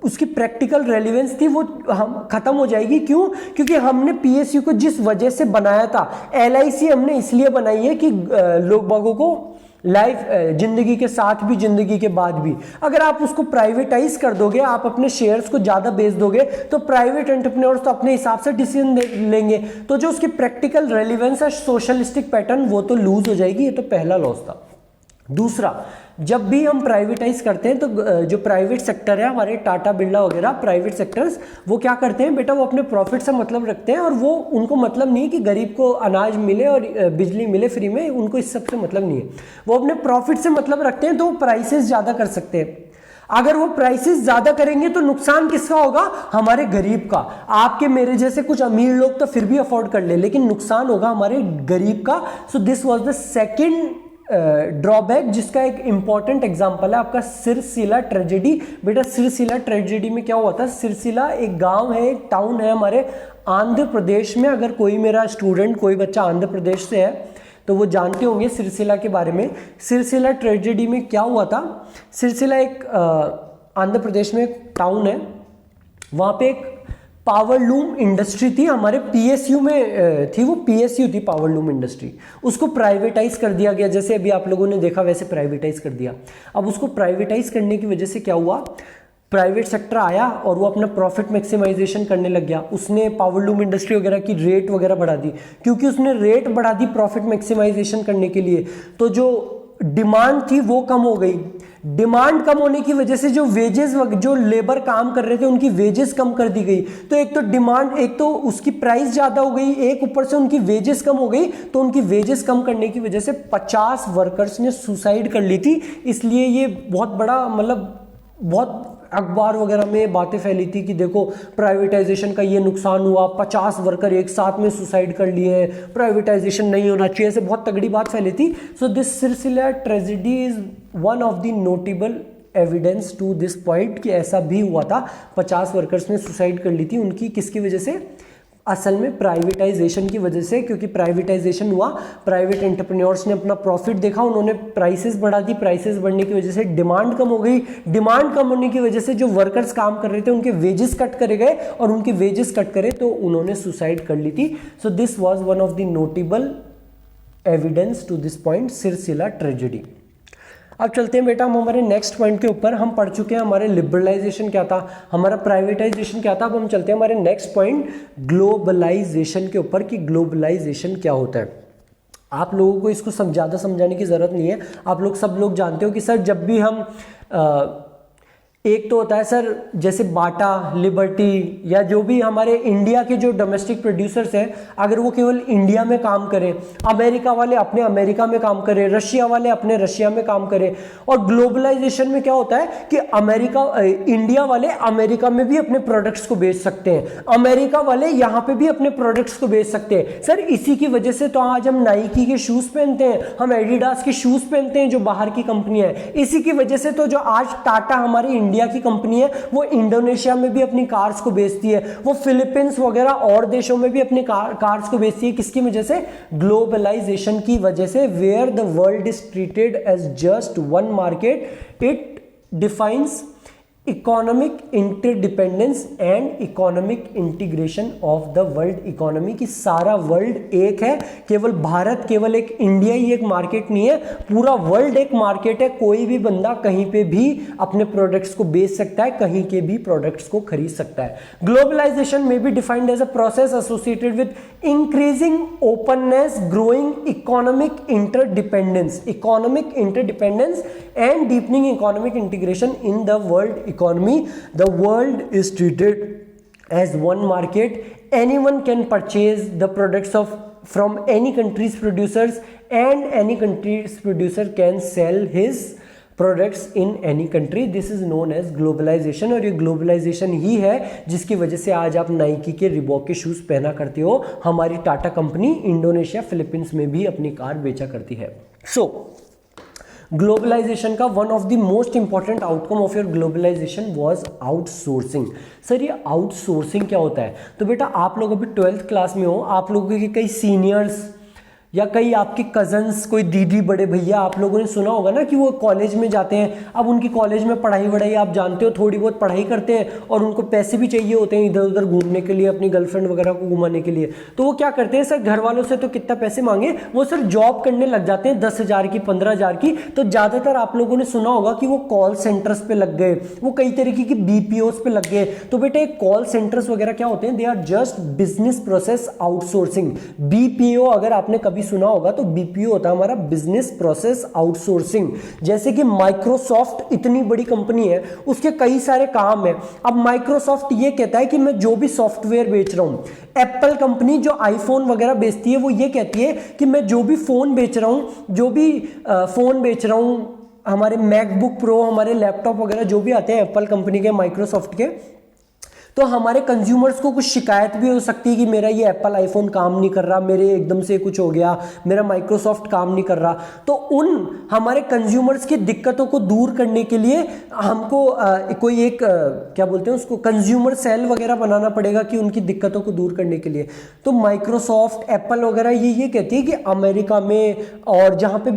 उसकी प्रैक्टिकल रेलिवेंस थी वो हम खत्म हो जाएगी। क्यों? क्योंकि हमने पीएसयू को जिस वजह से बनाया था, एलआईसी हमने इसलिए बनाई है कि लोग बागों को लाइफ, जिंदगी के साथ भी जिंदगी के बाद भी, अगर आप उसको प्राइवेटाइज कर दोगे, आप अपने शेयर्स को ज्यादा बेच दोगे, तो प्राइवेट एंटरप्रेन्योर्स तो अपने हिसाब से डिसीजन लेंगे, तो जो उसकी प्रैक्टिकल रेलिवेंस है सोशलिस्टिक पैटर्न वो तो लूज हो जाएगी। ये तो पहला लॉस था। दूसरा, जब भी हम प्राइवेटाइज करते हैं तो जो प्राइवेट सेक्टर है, हमारे टाटा बिरला वगैरह प्राइवेट सेक्टर्स, वो क्या करते हैं बेटा, वो अपने प्रॉफिट से मतलब रखते हैं, और वो उनको मतलब नहीं कि गरीब को अनाज मिले और बिजली मिले फ्री में, उनको इस सब से मतलब नहीं है। वो अपने प्रॉफिट से मतलब रखते हैं, तो वो प्राइसेस ज़्यादा कर सकते हैं। अगर वो प्राइसेस ज्यादा करेंगे तो नुकसान किसका होगा? हमारे गरीब का। आपके मेरे जैसे कुछ अमीर लोग तो फिर भी अफोर्ड कर ले, लेकिन नुकसान होगा हमारे गरीब का। सो this was the second drawback, जिसका एक इंपॉर्टेंट एग्जांपल है आपका सिरसिला ट्रेजेडी। बेटा सिरसिला ट्रेजेडी में क्या हुआ था? सिरसिला एक गांव है, एक टाउन है हमारे आंध्र प्रदेश में। अगर कोई मेरा स्टूडेंट, कोई बच्चा आंध्र प्रदेश से है तो वो जानते होंगे सिरसिला के बारे में। सिरसिला ट्रेजेडी में क्या हुआ था? सिरसिला एक आंध्र प्रदेश में एक टाउन है, वहाँ पे एक पावर लूम इंडस्ट्री थी, हमारे पीएसयू में थी, वो पीएसयू थी पावर लूम इंडस्ट्री। उसको प्राइवेटाइज कर दिया गया, जैसे अभी आप लोगों ने देखा वैसे प्राइवेटाइज कर दिया। अब उसको प्राइवेटाइज करने की वजह से क्या हुआ? प्राइवेट सेक्टर आया और वो अपना प्रॉफिट मैक्सिमाइजेशन करने लग गया। उसने पावर लूम इंडस्ट्री वगैरह की रेट वगैरह बढ़ा दी, क्योंकि उसने रेट बढ़ा दी प्रॉफिट मैक्सिमाइजेशन करने के लिए, तो जो डिमांड थी वो कम हो गई। डिमांड कम होने की वजह से जो वेजेस, जो लेबर काम कर रहे थे उनकी वेजेस कम कर दी गई। तो एक तो डिमांड, एक तो उसकी प्राइस ज्यादा हो गई, एक ऊपर से उनकी वेजेस कम हो गई। तो उनकी वेजेस कम करने की वजह से 50 वर्कर्स ने सुसाइड कर ली थी। इसलिए ये बहुत बड़ा, मतलब बहुत अखबार वगैरह में बातें फैली थी कि देखो प्राइवेटाइजेशन का ये नुकसान हुआ, 50 वर्कर एक साथ में सुसाइड कर लिए हैं, प्राइवेटाइजेशन नहीं होना चाहिए, ऐसे बहुत तगड़ी बात फैली थी। So this Silsila tragedy is one of the notable evidence to this point कि ऐसा भी हुआ था, 50 वर्कर्स ने सुसाइड कर ली थी। उनकी किसकी वजह से? असल में प्राइवेटाइजेशन की वजह से, क्योंकि प्राइवेटाइजेशन हुआ, प्राइवेट एंटरप्रेन्योर्स ने अपना प्रॉफिट देखा, उन्होंने प्राइसेस बढ़ा दी, प्राइसेस बढ़ने की वजह से डिमांड कम हो गई, डिमांड कम होने की वजह से जो वर्कर्स काम कर रहे थे उनके वेजेस कट करे गए, और उनके वेजेस कट करे तो उन्होंने सुसाइड कर ली थी। So this was one of the notable evidence to this point, Silsila tragedy. अब चलते हैं बेटा हम हमारे नेक्स्ट पॉइंट के ऊपर। हम पढ़ चुके हैं हमारे लिबरलाइजेशन क्या था, हमारा प्राइवेटाइजेशन क्या था। अब हम चलते हैं हमारे नेक्स्ट पॉइंट ग्लोबलाइजेशन के ऊपर कि ग्लोबलाइजेशन क्या होता है। आप लोगों को इसको ज़्यादा समझाने की ज़रूरत नहीं है, आप लोग सब लोग जानते हो कि सर जब भी हम एक तो होता है सर जैसे बाटा, लिबर्टी या जो भी हमारे इंडिया के जो डोमेस्टिक प्रोड्यूसर्स हैं, अगर वो केवल इंडिया में काम करें, अमेरिका वाले अपने अमेरिका में काम करें, रशिया वाले अपने रशिया में काम करें, और ग्लोबलाइजेशन में क्या होता है कि इंडिया वाले अमेरिका में भी अपने प्रोडक्ट्स को बेच सकते हैं, अमेरिका वाले यहाँ पे भी अपने प्रोडक्ट्स को बेच सकते हैं। सर इसी की वजह से तो आज हम नाइकी के शूज पहनते हैं, हम एडिडास के शूज पहनते हैं जो बाहर की कंपनी है। इसी की वजह से तो जो आज टाटा हमारी इंडिया की कंपनी है वो इंडोनेशिया में भी अपनी कार्स को बेचती है, वो फिलीपींस वगैरह और देशों में भी अपनी कार्स को बेचती है। किसकी वजह से? ग्लोबलाइजेशन की वजह से। Where the world is treated as just one market, it defines economic interdependence and economic integration of the world economy. की सारा वर्ल्ड एक है, केवल भारत, केवल एक इंडिया ही एक मार्केट नहीं है, पूरा वर्ल्ड एक मार्केट है। कोई भी बंदा कहीं पे भी अपने प्रोडक्ट्स को बेच सकता है, कहीं के भी प्रोडक्ट्स को खरीद सकता है। ग्लोबलाइजेशन में be defined as a process associated with increasing openness, growing economic interdependence and deepening economic integration in the world economy. The world is treated as one market. Anyone can purchase the products from any country's producers, and any country's producer can sell his products in any country. This is known as globalization. और ये globalization ही है जिसकी वजह से आज आप Nike के, Reebok के शूज पहना करते हो। हमारी टाटा कंपनी इंडोनेशिया, फिलीपींस में भी अपनी कार बेचा करती है। So ग्लोबलाइजेशन का one of the most important outcome of your globalization was outsourcing. Sir ये आउटसोर्सिंग क्या होता है? तो बेटा आप लोग अभी 12th क्लास में हो, आप लोगों के कई सीनियर्स या कई आपके कजन्स, कोई दीदी, बड़े भैया, आप लोगों ने सुना होगा ना कि वो कॉलेज में जाते हैं। अब उनकी कॉलेज में पढ़ाई वढ़ाई आप जानते हो, थोड़ी बहुत पढ़ाई करते हैं और उनको पैसे भी चाहिए होते हैं इधर उधर घूमने के लिए, अपनी गर्लफ्रेंड वगैरह को घुमाने के लिए। तो वो क्या करते हैं सर, घर वालों से तो कितना पैसे मांगे, वो सर जॉब करने लग जाते हैं 10,000 की, 15,000 की। तो ज़्यादातर आप लोगों ने सुना होगा कि वो कॉल सेंटर्स पे लग गए, वो कई तरीके की BPOs पे लग गए। तो बेटे कॉल सेंटर्स वगैरह क्या होते हैं? They are just business process outsourcing. BPO अगर आपने कभी सुना होगा तो BPO होता है हमारा बिजनेस प्रोसेस आउटसोर्सिंग। जैसे कि माइक्रोसॉफ्ट इतनी बड़ी कंपनी है, उसके कई सारे काम है। अब माइक्रोसॉफ्ट ये कहता है कि मैं जो भी सॉफ्टवेयर बेच रहा हूं, एप्पल कंपनी जो आईफोन वगैरह बेचती है वो ये कहती है कि मैं जो भी फोन बेच रहा हूं, हमारे मैकबुक प्रो, हमारे लैपटॉप वगैरह जो भी आते हैं एप्पल कंपनी के, माइक्रोसॉफ्ट के, तो हमारे कंज्यूमर्स को कुछ शिकायत भी हो सकती है कि मेरा ये एप्पल आईफोन काम नहीं कर रहा, मेरे एकदम से कुछ हो गया, मेरा माइक्रोसॉफ्ट काम नहीं कर रहा। तो उन हमारे कंज्यूमर्स की दिक्कतों को दूर करने के लिए हमको कोई एक क्या बोलते हैं उसको, कंज्यूमर सेल वगैरह बनाना पड़ेगा कि उनकी दिक्कतों को दूर करने के लिए। तो माइक्रोसॉफ्ट, एप्पल वगैरह ये कहती है कि अमेरिका में और जहाँ की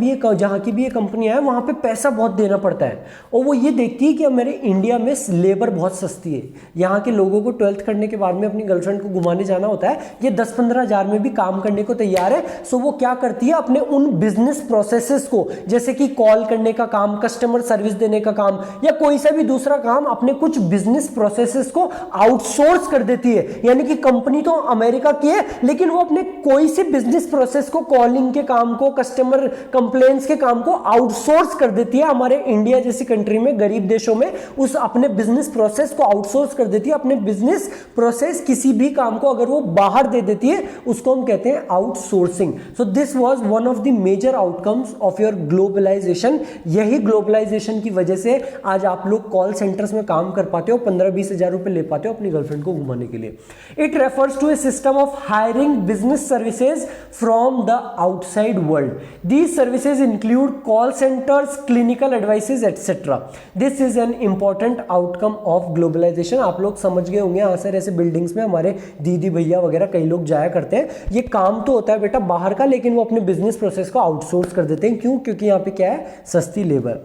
भी ये कंपनियाँ हैं वहाँ पे पैसा बहुत देना पड़ता है, और वो ये देखती है कि हमारे इंडिया में लेबर बहुत सस्ती है। यहाँ के लोगों को 12th करने के बाद में अपनी गर्लफ्रेंड को घुमाने जाना होता है, ये 10-15 हज़ार में भी काम करने को तैयार है। सो वो क्या करती है, अपने उन बिजनेस प्रोसेसेस को, जैसे कि कॉल करने का काम, कस्टमर सर्विस देने का काम, या कोई सा भी दूसरा काम, अपने कुछ बिजनेस प्रोसेसेस को आउटसोर्स कर देती है। यानी कि कंपनी तो अमेरिका की है, लेकिन वो अपने कोई से बिजनेस प्रोसेस को, कॉलिंग के काम को, कस्टमर कंप्लेंट्स के काम को आउटसोर्स कर देती है। हमारे इंडिया जैसी कंट्री में, गरीब देशों में, उस अपने बिजनेस प्रोसेस को आउटसोर्स कर देती है अपने अपने बिजनेस प्रोसेस किसी भी काम को अगर वो बाहर दे देती है उसको हम कहते हैं outsourcing. So this was one of the major outcomes of your globalization. यही ग्लोबलाइजेशन की वजह से आज आप लोग कॉल सेंटर्स में काम कर पाते हो, 15-20 हजार रुपए ले पाते हो अपनी गर्लफ्रेंड को घुमाने के लिए। It refers to a system of hiring business services from the outside world. These services include call centres, clinical advices etcetera. This is an important outcome of globalization. आप लोग समझ गए होंगे, हाँ सर ऐसे बिल्डिंग्स में हमारे दीदी भैया वगैरह कई लोग जाया करते हैं। ये काम तो होता है बेटा बाहर का, लेकिन वो अपने बिजनेस प्रोसेस को आउटसोर्स कर देते हैं। क्यों? क्योंकि यहाँ पे क्या है, सस्ती लेबर।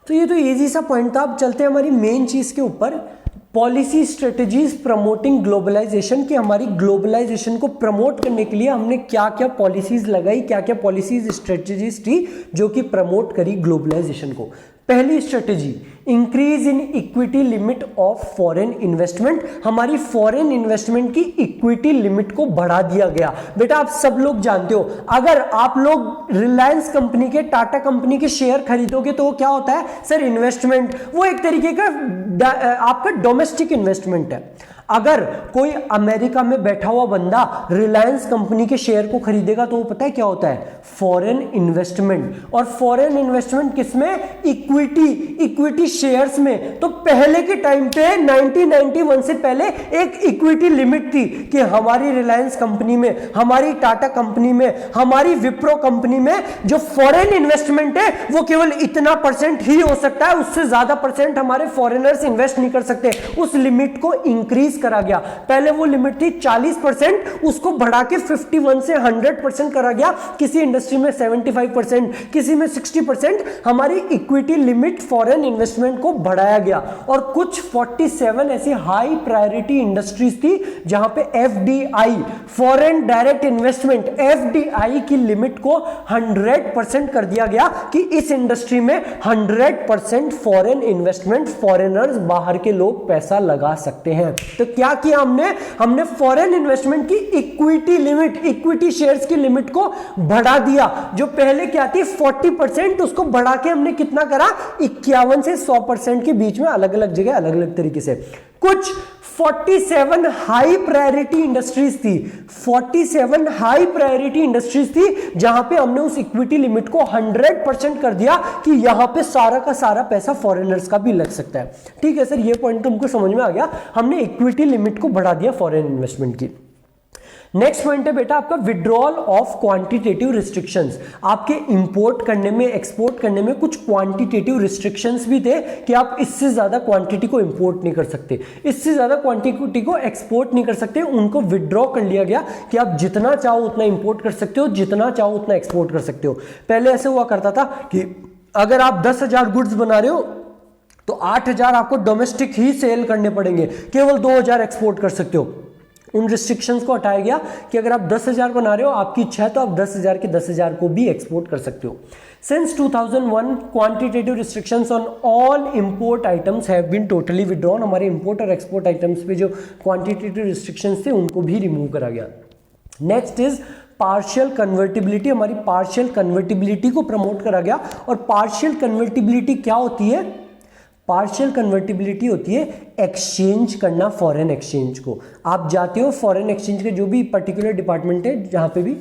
तो ये तो इजी सा पॉइंट था। अब चलते हैं हमारी मेन चीज के ऊपर, पॉलिसी स्ट्रेटजीज प्रमोटिंग ग्लोबलाइजेशन। की हमारी ग्लोबलाइजेशन को प्रमोट करने के लिए हमने क्या क्या पॉलिसीज लगाई, क्या क्या पॉलिसीज स्ट्रेटजीज थी जो कि प्रमोट करी ग्लोबलाइजेशन को। पहली strategy, increase in equity limit of foreign investment. हमारी फॉरेन इन्वेस्टमेंट की इक्विटी लिमिट को बढ़ा दिया गया। बेटा आप सब लोग जानते हो, अगर आप लोग रिलायंस कंपनी के, टाटा कंपनी के शेयर खरीदोगे तो वो क्या होता है सर, इन्वेस्टमेंट। वो एक तरीके का आपका डोमेस्टिक इन्वेस्टमेंट है। अगर कोई अमेरिका में बैठा हुआ बंदा रिलायंस कंपनी के शेयर को खरीदेगा तो वो पता है क्या होता है, फॉरेन इन्वेस्टमेंट। और फॉरेन इन्वेस्टमेंट किसमें, इक्विटी शेयर्स में। तो पहले के टाइम पे 1991 से पहले एक इक्विटी लिमिट थी कि हमारी रिलायंस कंपनी में, हमारी टाटा कंपनी में, हमारी विप्रो कंपनी में जो फॉरेन इन्वेस्टमेंट है वो केवल इतना परसेंट ही हो सकता है, उससे ज्यादा परसेंट हमारे फॉरेनर्स इन्वेस्ट नहीं कर सकते। उस लिमिट को इंक्रीज करा गया। पहले वो लिमिट थी 40%, उसको बढ़ा के 51 से 100% करा गया। किसी इंडस्ट्री में 75%, किसी में 60% हमारी इक्विटी लिमिट फॉरेन इन्वेस्टमेंट को बढ़ाया गया। और कुछ 47 ऐसी हाई प्रायोरिटी इंडस्ट्रीज थी जहां पे FDI, foreign direct investment, FDI की लिमिट को 100% कर दिया गया कि इस इंडस्ट्री में 100% फॉरेन इन्वेस्टमेंट, फॉरेनर्स, बाहर के लोग पैसा लगा सकते हैं। तो क्या किया हमने फॉरेन इन्वेस्टमेंट की इक्विटी लिमिट, इक्विटी शेयर्स की लिमिट को बढ़ा दिया। जो पहले क्या थी 40%, उसको बढ़ा के हमने कितना करा, 51 से 100% के बीच में, अलग अलग जगह अलग अलग तरीके से। कुछ 47 हाई प्रायोरिटी इंडस्ट्रीज थी, 47 हाई प्रायोरिटी इंडस्ट्रीज थी जहां पे हमने उस इक्विटी लिमिट को 100% कर दिया कि यहां पे सारा का सारा पैसा फॉरेनर्स का भी लग सकता है। ठीक है सर, ये पॉइंट तुमको समझ में आ गया। हमने इक्विटी लिमिट को बढ़ा दिया फॉरेन इन्वेस्टमेंट की। नेक्स्ट पॉइंट है बेटा आपका विड्रॉल ऑफ क्वांटिटेटिव रिस्ट्रिक्शंस। आपके इंपोर्ट करने में, एक्सपोर्ट करने में कुछ क्वांटिटेटिव रिस्ट्रिक्शंस भी थे कि आप इससे ज्यादा क्वांटिटी को इंपोर्ट नहीं कर सकते, इससे ज्यादा क्वांटिटी को एक्सपोर्ट नहीं कर सकते। उनको विड्रॉ कर लिया गया कि आप जितना चाहो उतना इंपोर्ट कर सकते हो, जितना चाहो उतना एक्सपोर्ट कर सकते हो। पहले ऐसे हुआ करता था कि अगर आप 10,000 गुड्स बना रहे हो तो 8,000 आपको डोमेस्टिक ही सेल करने पड़ेंगे, केवल 2,000 एक्सपोर्ट कर सकते हो। उन रिस्ट्रिक्शंस को हटाया गया कि अगर आप 10,000 बना रहे हो, आपकी इच्छा है तो आप 10,000 के 10,000 को भी एक्सपोर्ट कर सकते हो। Since 2001, quantitative restrictions on all import items have been totally withdrawn। हमारे import और export items पे जो quantitative restrictions थे उनको भी रिमूव करा गया। Next is partial convertibility. हमारी पार्शियल कन्वर्टिबिलिटी को प्रमोट करा गया। और पार्शियल कन्वर्टिबिलिटी क्या होती है, पार्शियल कन्वर्टिबिलिटी होती है एक्सचेंज करना फॉरेन एक्सचेंज को। आप जाते हो फॉरेन एक्सचेंज के जो भी पर्टिकुलर डिपार्टमेंट है, जहां पे भी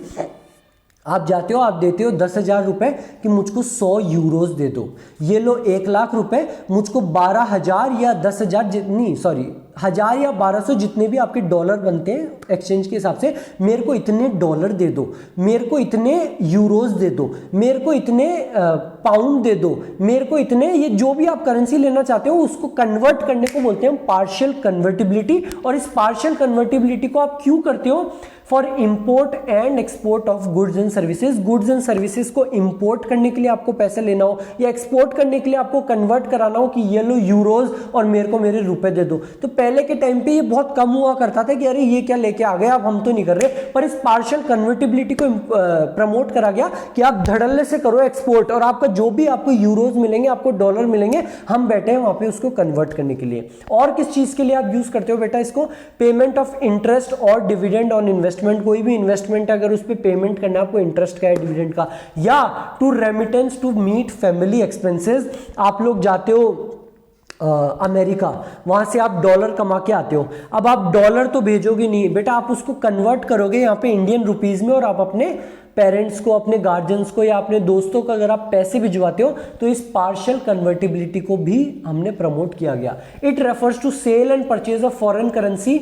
आप जाते हो, आप देते हो 10,000 रुपए कि मुझको 100 यूरोज दे दो। ये लो 1,00,000 रुपए, मुझको 12,000 या 10,000 जितनी, सॉरी 1,000 या 1,200 जितने भी आपके डॉलर बनते हैं एक्सचेंज के हिसाब से, मेरे को इतने डॉलर दे दो, मेरे को इतने यूरोज दे दो, मेरे को इतने पाउंड दे दो, मेरे को इतने, ये जो भी आप करेंसी लेना चाहते हो उसको कन्वर्ट करने को बोलते हैं पार्शियल कन्वर्टिबिलिटी। और इस पार्शियल कन्वर्टिबिलिटी को आप क्यों करते हो, for import and export of goods and services. Goods and services को इंपोर्ट करने के लिए आपको पैसे लेना हो या एक्सपोर्ट करने के लिए आपको कन्वर्ट कराना हो कि ये लो यूरोज और मेरे को मेरे रुपए दे दो। तो पहले के टाइम पे ये बहुत कम हुआ करता था कि अरे ये क्या लेके आ गए, अब हम तो नहीं कर रहे। पर इस पार्शियल कन्वर्टिबिलिटी को प्रमोट करा गया कि आप धड़ल्ले से करो एक्सपोर्ट, और आपका जो भी आपको यूरोज मिलेंगे, आपको डॉलर मिलेंगे, हम बैठे हैं वहां पे उसको कन्वर्ट करने के लिए। और किस चीज के लिए आप यूज करते हो बेटा इसको, पेमेंट ऑफ इंटरेस्ट और डिविडेंड ऑन इन्वेस्टमेंट। कोई भी इन्वेस्टमेंट अगर उस पर पेमेंट करना है आपको, इंटरेस्ट का है, डिविडेंड का, या to remittance to meet family expenses. आप लोग जाते हो अमेरिका, वहाँ से आप डॉलर कमा के आते हो। अब आप डॉलर तो भेजोगे नहीं बेटा, आप उसको कन्वर्ट करोगे यहाँ पे इंडियन रुपीस में, और आप अपने पेरेंट्स को, अपने गार्जियंस को या अपने दोस्तों को अगर आप पैसे भिजवाते हो तो इस पार्शियल कन्वर्टिबिलिटी को भी हमने प्रमोट किया गया। It refers to sale and purchase of foreign currency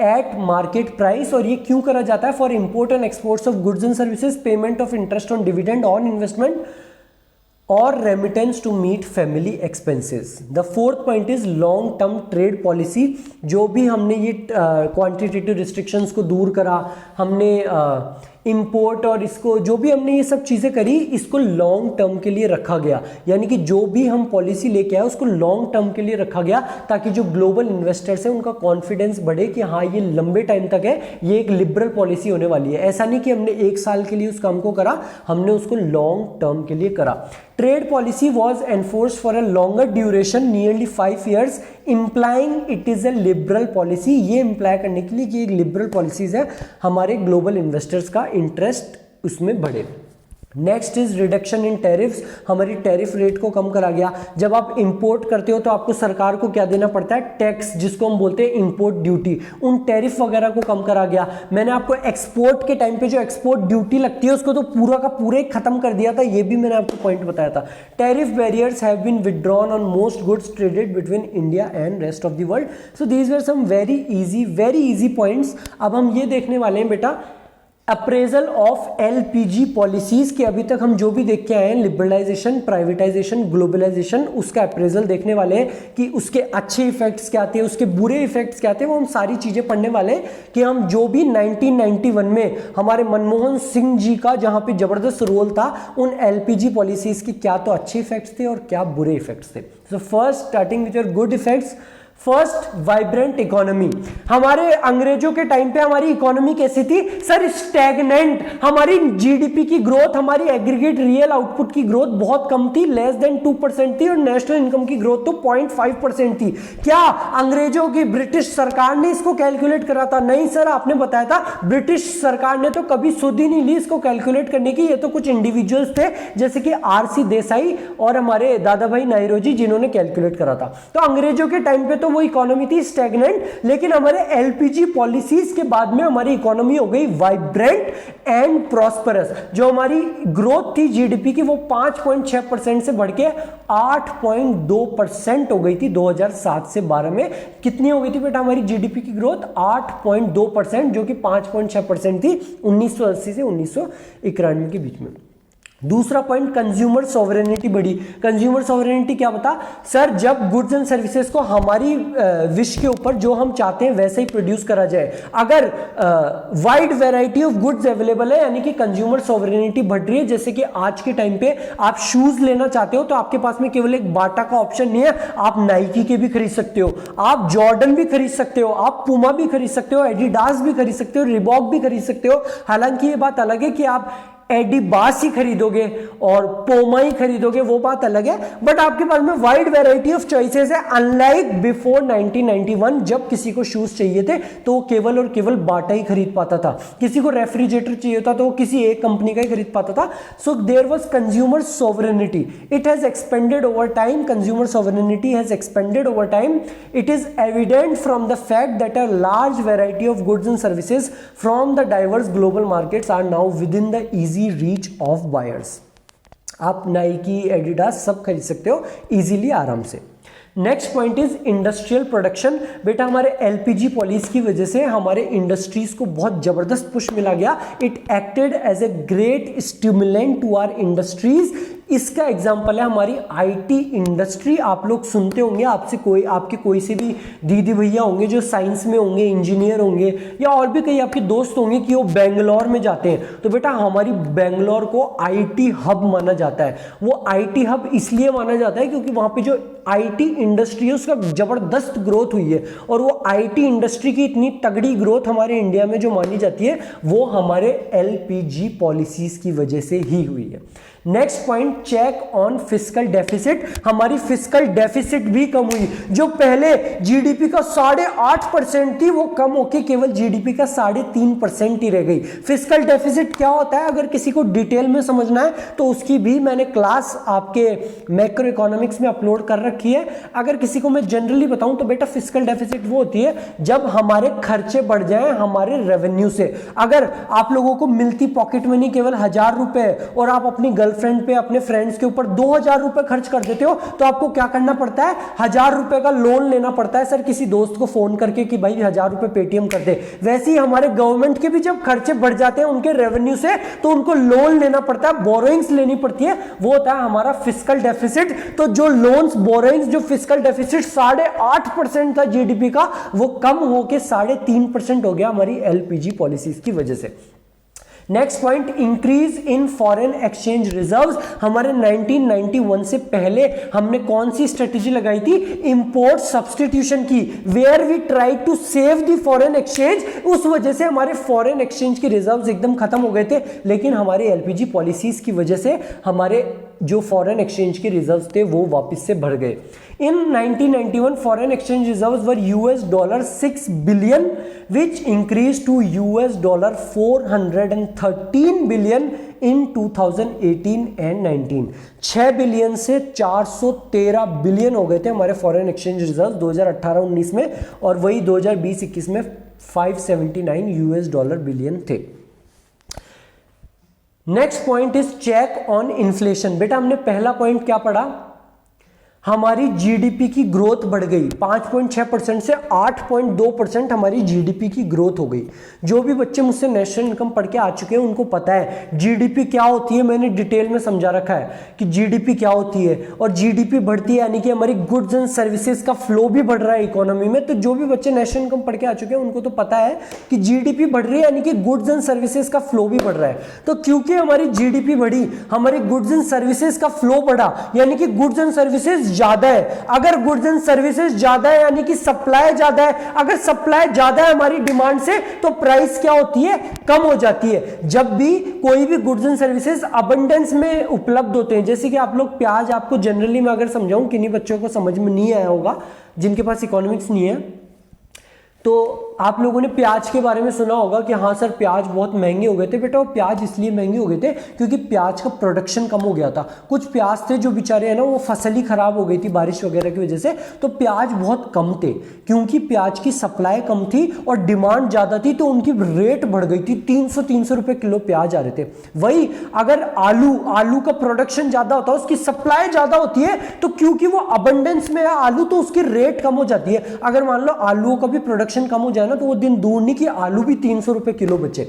at market price, और ये क्यों करा जाता है? For import and exports of goods and services, payment of interest on dividend on investment और remittance to meet family expenses. The fourth point is long term trade policy. जो भी हमने ये क्वांटिटेटिव रिस्ट्रिक्शंस को दूर करा, हमने इंपोर्ट और इसको जो भी हमने ये सब चीज़ें करी, इसको लॉन्ग टर्म के लिए रखा गया। यानी कि जो भी हम पॉलिसी लेके आए उसको लॉन्ग टर्म के लिए रखा गया, ताकि जो ग्लोबल इन्वेस्टर्स हैं उनका कॉन्फिडेंस बढ़े कि हाँ ये लंबे टाइम तक है, ये एक लिबरल पॉलिसी होने वाली है। ऐसा नहीं कि हमने एक साल के लिए उस काम को करा, हमने उसको लॉन्ग टर्म के लिए करा। Trade policy was enforced for a longer duration, nearly 5 years, implying it is a liberal policy. ये इम्प्लाई करने के लिए कि एक लिबरल पॉलिसीज है, हमारे ग्लोबल इन्वेस्टर्स का इंटरेस्ट उसमें बढ़े। Next is reduction in tariffs, हमारी टैरिफ रेट को कम करा गया। जब आप इंपोर्ट करते हो तो आपको सरकार को क्या देना पड़ता है? टैक्स, जिसको हम बोलते हैं इंपोर्ट ड्यूटी। उन टैरिफ वगैरह को कम करा गया। मैंने आपको एक्सपोर्ट के टाइम पे जो एक्सपोर्ट ड्यूटी लगती है उसको तो पूरा का पूरा ही खत्म कर दिया था, ये भी मैंने आपको पॉइंट बताया था। Tariff barriers have been withdrawn on most goods traded between India and rest of the world. So these were some very easy points. अब हम ये देखने वाले हैं बेटा अप्रेजल ऑफ एलपीजी पॉलिसीज के अभी तक हम जो भी देख के आए हैं, लिबरलाइजेशन, प्राइवेटाइजेशन, ग्लोबलाइजेशन, उसका अप्रेजल देखने वाले हैं कि उसके अच्छे इफेक्ट्स क्या थे, उसके बुरे इफेक्ट्स क्या थे। वो हम सारी चीजें पढ़ने वाले हैं कि हम जो भी 1991 में हमारे मनमोहन सिंह जी का जहां पे जबरदस्त रोल था, उन एलपीजी पॉलिसीज के क्या तो अच्छे इफेक्ट्स थे और क्या बुरे इफेक्ट्स थे। So first starting with your good effects. First, vibrant economy. हमारे अंग्रेजों के टाइम पे हमारी इकोनॉमी कैसी थी सर? स्टैग्नेंट। हमारी जीडीपी की ग्रोथ, हमारी एग्रीगेट रियल आउटपुट की ग्रोथ बहुत कम थी, लेस देन 2% थी, और नेशनल इनकम की ग्रोथ तो 0.5% थी। क्या अंग्रेजों की ब्रिटिश सरकार ने इसको कैलकुलेट करा था? नहीं सर, आपने बताया था ब्रिटिश सरकार ने तो कभी सुध ही नहीं ली इसको कैलकुलेट करने की। ये तो कुछ इंडिविजुअल्स थे जैसे कि आरसी देसाई और हमारे दादा भाई नायरोजी, जिन्होंने कैलकुलेट करा था। तो अंग्रेजों के टाइम पे तो वो इकोनॉमी थी स्टैग्नेंट, लेकिन हमारे एलपीजी पॉलिसीज के बाद में हमारी इकोनॉमी हो गई वाइब्रेंट एंड प्रॉस्परस। जो हमारी ग्रोथ थी जीडीपी की वो 5.6% से बढ़ के 8.2% हो गई थी 2007 से 12 में। कितनी हो गई थी बेटा हमारी जीडीपी की ग्रोथ? 8.2%, जो कि 5.6% थी 1980 से 1991 के बीच में। दूसरा पॉइंट, कंज्यूमर सॉवरेनिटी बढ़ी। कंज्यूमर सॉवरेनिटी क्या बता सर? जब गुड्स एंड सर्विसेज को हमारी विश के ऊपर जो हम चाहते हैं वैसे ही प्रोड्यूस करा जाए। अगर wide variety of goods available है, यानी कि कंज्यूमर सॉवरेनिटी बढ़ रही है। जैसे कि आज के टाइम पे आप शूज लेना चाहते हो तो आपके पास में केवल एक बाटा का ऑप्शन नहीं है, आप नाइकी के भी खरीद सकते हो, आप जॉर्डन भी खरीद सकते हो, आप पुमा भी खरीद सकते हो, एडिडास भी खरीद सकते हो, रिबॉक भी खरीद सकते हो। हालांकि ये बात अलग है कि आप एडिबास ही खरीदोगे और पोमा ही खरीदोगे, वो बात अलग है, बट आपके पास में वाइड वैरायटी ऑफ चॉइसेस है। अनलाइक बिफोर 1991 जब किसी को शूज चाहिए थे तो वो केवल और केवल बाटा ही खरीद पाता था, किसी को रेफ्रिजरेटर चाहिए था तो वो किसी एक कंपनी का ही खरीद पाता था। So there was consumer sovereignty, it has expanded over time, consumer sovereignty has expanded over time. It is evident from the fact that a large variety of goods and services from the diverse global markets are now with in the easy reach of buyers. आप Nike, Adidas सब खरीद सकते हो easily, आराम से। Next point is industrial production. बेटा हमारे LPG policy की वजह से हमारे इंडस्ट्रीज को बहुत जबरदस्त पुश मिला गया। It acted as a great stimulant to our industries. इसका एग्जांपल है हमारी आईटी इंडस्ट्री। आप लोग सुनते होंगे, आपके कोई से भी दीदी भैया होंगे जो साइंस में होंगे, इंजीनियर होंगे, या और भी कई आपके दोस्त होंगे कि वो बेंगलोर में जाते हैं। तो बेटा हमारी बेंगलोर को आईटी हब माना जाता है। वो आईटी हब इसलिए माना जाता है क्योंकि वहां पे जो आईटी इंडस्ट्री है उसका जबरदस्त ग्रोथ हुई है, और वो आईटी इंडस्ट्री की इतनी तगड़ी ग्रोथ हमारे इंडिया में जो मानी जाती है वो हमारे एलपीजी पॉलिसीज की वजह से ही हुई है। Next point, check on fiscal deficit. हमारी फिस्कल डेफिसिट भी कम हुई, जो पहले जीडीपी का 8.5% थी वो कम होकर केवल जीडीपी का 3.5% ही रह गई। फिस्कल डेफिसिट क्या होता है, अगर किसी को डिटेल में समझना है तो उसकी भी मैंने क्लास आपके मैक्रो इकोनॉमिक्स में अपलोड कर रखी है। अगर किसी को मैं जनरली बताऊं तो बेटा फिस्कल डेफिसिट वो होती है जब हमारे खर्चे बढ़ जाएं हमारे रेवेन्यू से। अगर आप लोगों को मिलती पॉकेट मनी केवल 1000 रुपए और आप अपनी गर्लफ्रेंड पे, अपने फ्रेंड्स के ऊपर 2000 रुपए खर्च कर देते हो, तो आपको क्या करना पड़ता है, 1000 रुपए का लोन लेना पड़ता है सर, किसी दोस्त को फोन करके कि भाई 1000 रुपए पेटीएम कर दे। वैसे ही हमारे गवर्नमेंट के भी जब खर्चे बढ़ जाते हैं उनके रेवेन्यू से, तो उनको लोन लेना पड़ता है, बोरोइंग्स लेनी पड़ती है, वो होता है हमारा फिस्कल डेफिसिट। तो जो लोन्स, बोरोइंग्स, जो फिस्कल डेफिसिट 8.5% था जीडीपी का, वो कम होके 3.5% हो गया हमारी एलपीजी पॉलिसीज की वजह से। Next point, increase in foreign exchange reserves. हमारे 1991 से पहले हमने कौन सी स्ट्रेटेजी लगाई थी, इंपोर्ट सब्स्टिट्यूशन की, where we try to save the foreign exchange. उस वजह से हमारे फॉरेन एक्सचेंज के रिजर्व्स एकदम खत्म हो गए थे, लेकिन हमारे एलपीजी पॉलिसीज की वजह से हमारे जो फॉरेन एक्सचेंज के रिजर्व्स थे वो वापस से बढ़ गए। In 1991, foreign exchange reserves were $6 billion, which increased to $413 billion in 2018 and 19। 6 billion से 413 बिलियन हो गए थे हमारे फॉरेन एक्सचेंज रिजर्व 2018-19 में, और वही 2020-21 में $579 बिलियन थे। Next point is check on inflation. बेटा हमने पहला पॉइंट क्या पढ़ा, हमारी जीडीपी की ग्रोथ बढ़ गई 5.6% से 8.2% हमारी जीडीपी की ग्रोथ हो गई। जो भी बच्चे मुझसे नेशनल इनकम पढ़ के आ चुके हैं उनको पता है जीडीपी क्या होती है, मैंने डिटेल में समझा रखा है कि जीडीपी क्या होती है। और जीडीपी बढ़ती है यानी कि हमारी गुड्स एंड सर्विसेज का फ्लो भी बढ़ रहा है इकोनॉमी में। तो जो भी बच्चे नेशनल इनकम पढ़ के आ चुके हैं उनको तो पता है कि जीडीपी बढ़ रही है यानी कि गुड्स एंड सर्विसेज का फ्लो भी बढ़ रहा है। तो क्योंकि हमारी जीडीपी बढ़ी, हमारी गुड्स एंड सर्विसेज का फ्लो बढ़ा, यानी कि गुड्स एंड सर्विसेज ज्यादा है। अगर गुड्स एंड सर्विसेज ज्यादा है यानी कि सप्लाई ज्यादा है, अगर सप्लाई ज्यादा है हमारी डिमांड से, तो प्राइस क्या होती है, कम हो जाती है। जब भी कोई भी गुड्स एंड सर्विसेज अबंडेंस में उपलब्ध होते हैं, जैसे कि आप लोग प्याज, आपको जनरली मैं अगर समझाऊं, किन्हीं बच्चों को समझ में नहीं आया होगा जिनके पास इकोनॉमिक्स नहीं है, तो आप लोगों ने प्याज के बारे में सुना होगा कि हाँ सर प्याज बहुत महंगे हो गए थे। बेटा वो प्याज इसलिए महंगे हो गए थे क्योंकि प्याज का प्रोडक्शन कम हो गया था। कुछ प्याज थे जो बेचारे हैं ना, वो फसल ही खराब हो गई थी बारिश वगैरह की वजह से, तो प्याज बहुत कम थे। क्योंकि प्याज की सप्लाई कम थी और डिमांड ज्यादा थी, तो उनकी रेट बढ़ गई थी, 300 रुपए किलो प्याज आ रहे थे। वही अगर आलू का प्रोडक्शन ज्यादा होता है, उसकी सप्लाई ज्यादा होती है, तो क्योंकि वो अबंडेंस में है आलू, तो उसकी रेट कम हो जाती है। अगर मान लो आलूओं का भी प्रोडक्शन कम हो जाए ना, तो वो दिन दूर नहीं कि आलू भी 300 रुपए किलो बचे।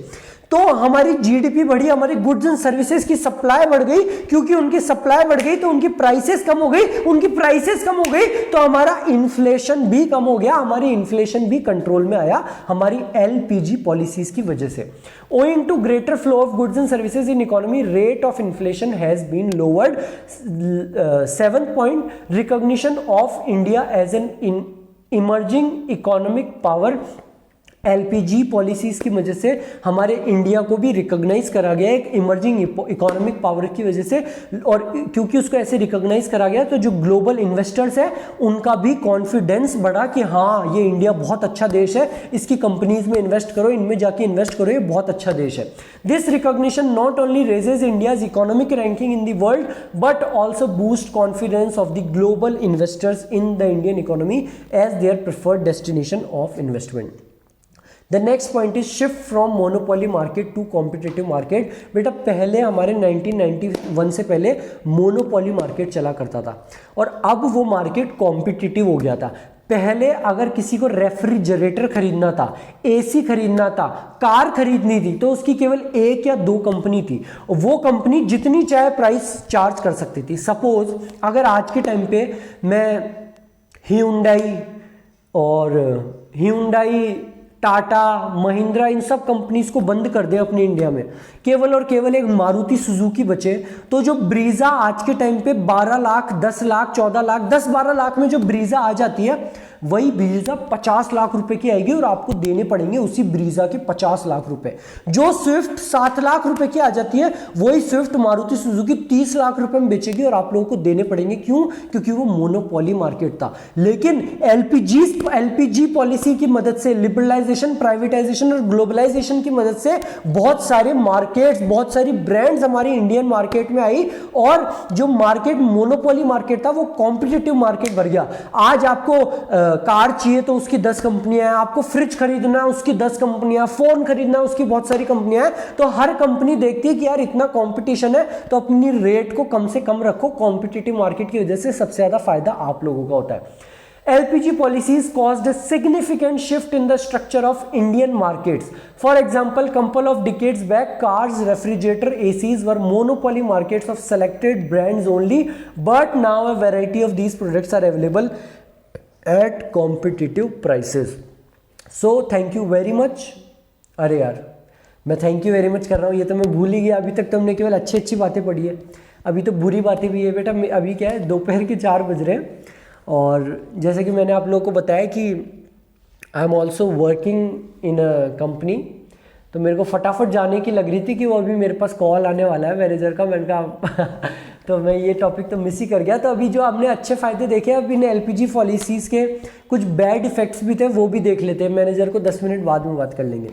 तो हमारी जीडीपी बढ़ी, हमारी गुड्स एंड सर्विसेज की सप्लाई बढ़ गई, क्योंकि उनकी सप्लाई बढ़ गई तो उनकी प्राइसेस कम हो गई, उनकी प्राइसेस कम हो गई तो हमारा इन्फ्लेशन भी कम हो गया, हमारी इन्फ्लेशन भी कंट्रोल में आया हमारी एलपीजी पॉलिसीज की वजह से। Owing to greater flow of goods and services in economy, rate of inflation has been lowered। 7th point, recognition of India as an emerging economic power. LPG policies की वजह से हमारे इंडिया को भी recognise करा गया एक इमर्जिंग इकोनॉमिक पावर की वजह से, और क्योंकि उसको ऐसे रिकॉग्नाइज करा गया तो जो ग्लोबल इन्वेस्टर्स है उनका भी कॉन्फिडेंस बढ़ा कि हाँ ये इंडिया बहुत अच्छा देश है, इसकी कंपनीज में इन्वेस्ट करो, इनमें जाके इन्वेस्ट करो, ये बहुत अच्छा देश है। This recognition not only raises India's economic ranking in the world but also boost confidence of the global investors in the Indian economy as their preferred destination of investment. The next point is shift from monopoly market to competitive market. बेटा पहले हमारे 1991 से पहले monopoly market चला करता था और अब वो मार्केट कॉम्पिटिटिव हो गया था। पहले अगर किसी को रेफ्रिजरेटर खरीदना था, एसी खरीदना था, कार खरीदनी थी, तो उसकी केवल 1 या 2 कंपनी थी। वो कंपनी जितनी चाहे प्राइस चार्ज कर सकती थी। सपोज अगर आज के टाइम पे मैं Hyundai टाटा, महिंद्रा, इन सब कंपनीज को बंद कर दें अपने इंडिया में, केवल और केवल एक मारुति सुजुकी बचे, तो जो ब्रीजा आज के टाइम पे 12 लाख, 10 लाख, 14 लाख, 10-12 लाख में जो ब्रीजा आ जाती है, वही ब्रीजा 50 लाख रुपए की आएगी और आपको देने पड़ेंगे उसी ब्रीजा के 50 लाख रुपए। जो स्विफ्ट 7 लाख रुपए की आ जाती है, वही स्विफ्ट मारुति सुजुकी 30 लाख रुपए में बेचेगी और आप लोगों को देने पड़ेंगे। क्यों? क्योंकि वो मोनोपोली मार्केट था। लेकिन एलपीजी पॉलिसी की मदद से, लिबरलाइजेशन, प्राइवेटाइजेशन और ग्लोबलाइजेशन की मदद से बहुत सारे मार्केट्स, बहुत सारी ब्रांड्स हमारी इंडियन मार्केट में आई और जो मार्केट मोनोपोली मार्केट था वो कॉम्पिटिटिव मार्केट बन गया। आज आपको कार चाहिए तो उसकी 10 कंपनियां हैं, आपको फ्रिज खरीदना है उसकी 10 कंपनियां, फोन खरीदना है उसकी बहुत सारी कंपनियां हैं। तो हर कंपनी देखती है कि यार इतना कंपटीशन है तो अपनी रेट को कम से कम रखो। कॉम्पिटिटिव मार्केट की वजह से सबसे ज्यादा फायदा आप लोगों का होता है। LPG policies caused a significant shift in the structure of Indian markets. For example, couple of decades back, cars, refrigerator, ACs were monopoly markets of selected brands only, but now a variety of these products are available at competitive prices. So thank you very much. अरे यार, मैं thank you very much कर रहा हूँ, ये तो मैं भूल ही गया। अभी तक तो हमने केवल अच्छी अच्छी बातें पढ़ी है, अभी तो बुरी बातें भी है बेटा। अभी क्या है, दोपहर के 4 बज रहे हैं और जैसे कि मैंने आप लोगों को बताया कि I am also working in a company, तो मेरे को फटाफट जाने की लग रही थी कि वो अभी मेरे पास कॉल आने वाला है मैनेजर का। मैंने कहा तो मैं ये टॉपिक तो मिस ही कर गया। तो अभी जो आपने अच्छे फ़ायदे देखे, अब इन LPG पॉलिसीज़ के कुछ बैड इफेक्ट्स भी थे, वो भी देख लेते हैं। मैनेजर को 10 मिनट बाद में बात कर लेंगे।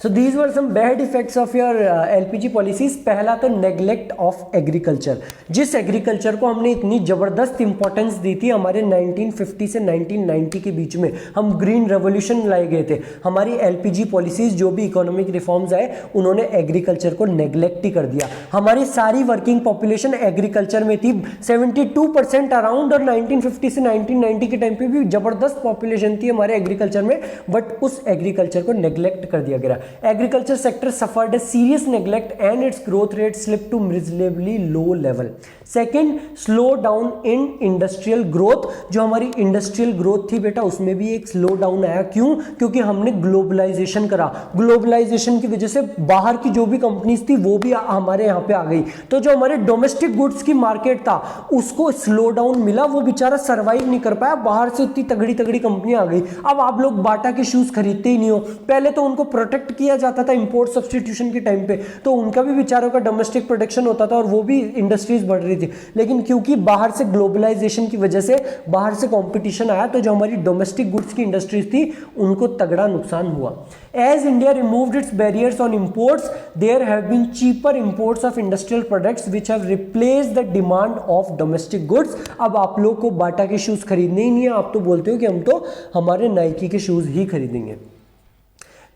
So these were some bad effects of your LPG policies. पहला तो नेग्लेक्ट ऑफ एग्रीकल्चर। जिस एग्रीकल्चर को हमने इतनी ज़बरदस्त इंपॉर्टेंस दी थी हमारे 1950 से 1990 के बीच में, हम ग्रीन रेवोल्यूशन लाए गए थे। हमारी LPG पॉलिसीज, जो भी इकोनॉमिक रिफॉर्म्स आए, उन्होंने एग्रीकल्चर को नेग्लेक्ट ही कर दिया। हमारी सारी वर्किंग पॉपुलेशन एग्रीकल्चर में थी, 72% अराउंड, और 1950 से 1990 के टाइम पे भी ज़बरदस्त पॉपुलेशन थी हमारे एग्रीकल्चर में, बट उस एग्रीकल्चर को नेग्लेक्ट कर दिया गया। Agriculture sector suffered a serious neglect and its growth rate slipped to miserably low level. Second, slow down in industrial growth. जो हमारी इंडस्ट्रियल ग्रोथ थी बेटा, उसमें भी एक स्लो डाउन आया। क्यों? क्योंकि हमने ग्लोबलाइजेशन करा। ग्लोबलाइजेशन की वजह से बाहर की जो भी कंपनीज थी वो भी हमारे यहाँ पे आ गई, तो जो हमारे डोमेस्टिक गुड्स की मार्केट था उसको स्लो डाउन मिला, वो बेचारा सर्वाइव नहीं कर पाया। बाहर से इतनी तगड़ी तगड़ी कंपनियां आ गई। अब आप लोग बाटा के शूज खरीदते ही नहीं हो। पहले तो उनको प्रोटेक्ट किया जाता था इंपोर्ट सब्सटीट्यूशन के टाइम पे, तो उनका भी बेचारों का डोमेस्टिक प्रोडक्शन होता था और वो भी इंडस्ट्रीज बढ़ रही थी। लेकिन क्योंकि बाहर से ग्लोबलाइजेशन की वजह से बाहर से कंपटीशन आया, तो जो हमारी डोमेस्टिक गुड्स की इंडस्ट्रीज थी उनको तगड़ा नुकसान हुआ। As India removed its barriers on imports, there have been cheaper imports of industrial products which have replaced the demand of domestic goods. अब आप लोग को बाटा के शूज खरीदने ही नहीं है, आप तो बोलते हो कि हम तो हमारे नाइकी के शूज ही खरीदेंगे।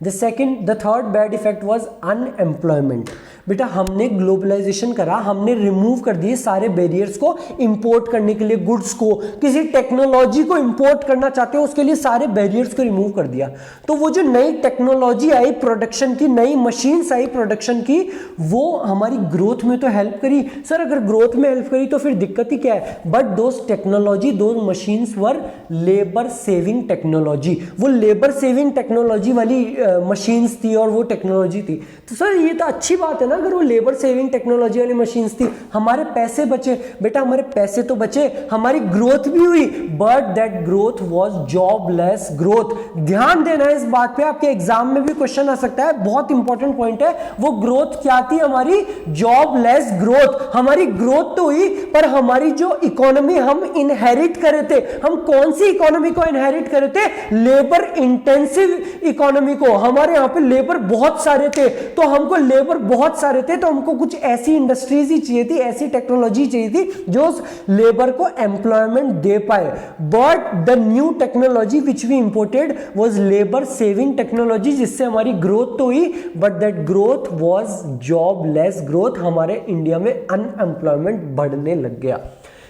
The third bad effect was unemployment. बेटा हमने ग्लोबलाइजेशन करा, हमने रिमूव कर दिए सारे बैरियर्स को इंपोर्ट करने के लिए। गुड्स को, किसी टेक्नोलॉजी को इंपोर्ट करना चाहते हो उसके लिए सारे बैरियर्स को रिमूव कर दिया। तो वो जो नई टेक्नोलॉजी आई प्रोडक्शन की, नई मशीन्स आई प्रोडक्शन की, वो हमारी ग्रोथ में तो हेल्प करी। सर अगर ग्रोथ में हेल्प करी तो फिर दिक्कत ही क्या है? But those technology, those machines were labour saving technology. वो लेबर सेविंग टेक्नोलॉजी वाली मशीन्स थी और वो टेक्नोलॉजी थी। तो सर ये तो अच्छी बात है ना, अगर वो लेबर सेविंग टेक्नोलॉजी वाली मशीन्स थी, हमारे पैसे बचे। बेटा हमारे पैसे तो बचे, हमारी ग्रोथ भी हुई, but that growth was jobless growth. ध्यान देना है इस बात पे, आपके एग्जाम में भी क्वेश्चन आ सकता है, बहुत इंपॉर्टेंट पॉइंट है। वो ग्रोथ क्या थी? हमारी जॉबलेस ग्रोथ। हमारी ग्रोथ तो हुई, पर हमारी जो इकोनॉमी हम इनहेरिट करे थे, हम कौन सी इकोनॉमी को इनहेरिट करे थे? लेबर इंटेंसिव इकोनॉमी को। हमारे यहाँ पे लेबर बहुत सारे थे, तो हमको लेबर बहुत सारे थे, तो हमको कुछ ऐसी इंडस्ट्रीज ही चाहिए थी, ऐसी टेक्नोलॉजी चाहिए थी जो लेबर को एम्प्लॉयमेंट दे पाए। But the new technology which we imported was labour saving technology, जिससे हमारी ग्रोथ तो हुई, but that growth was jobless growth. हमारे इंडिया में अनएम्प्लॉयमेंट बढ़ने लग गया।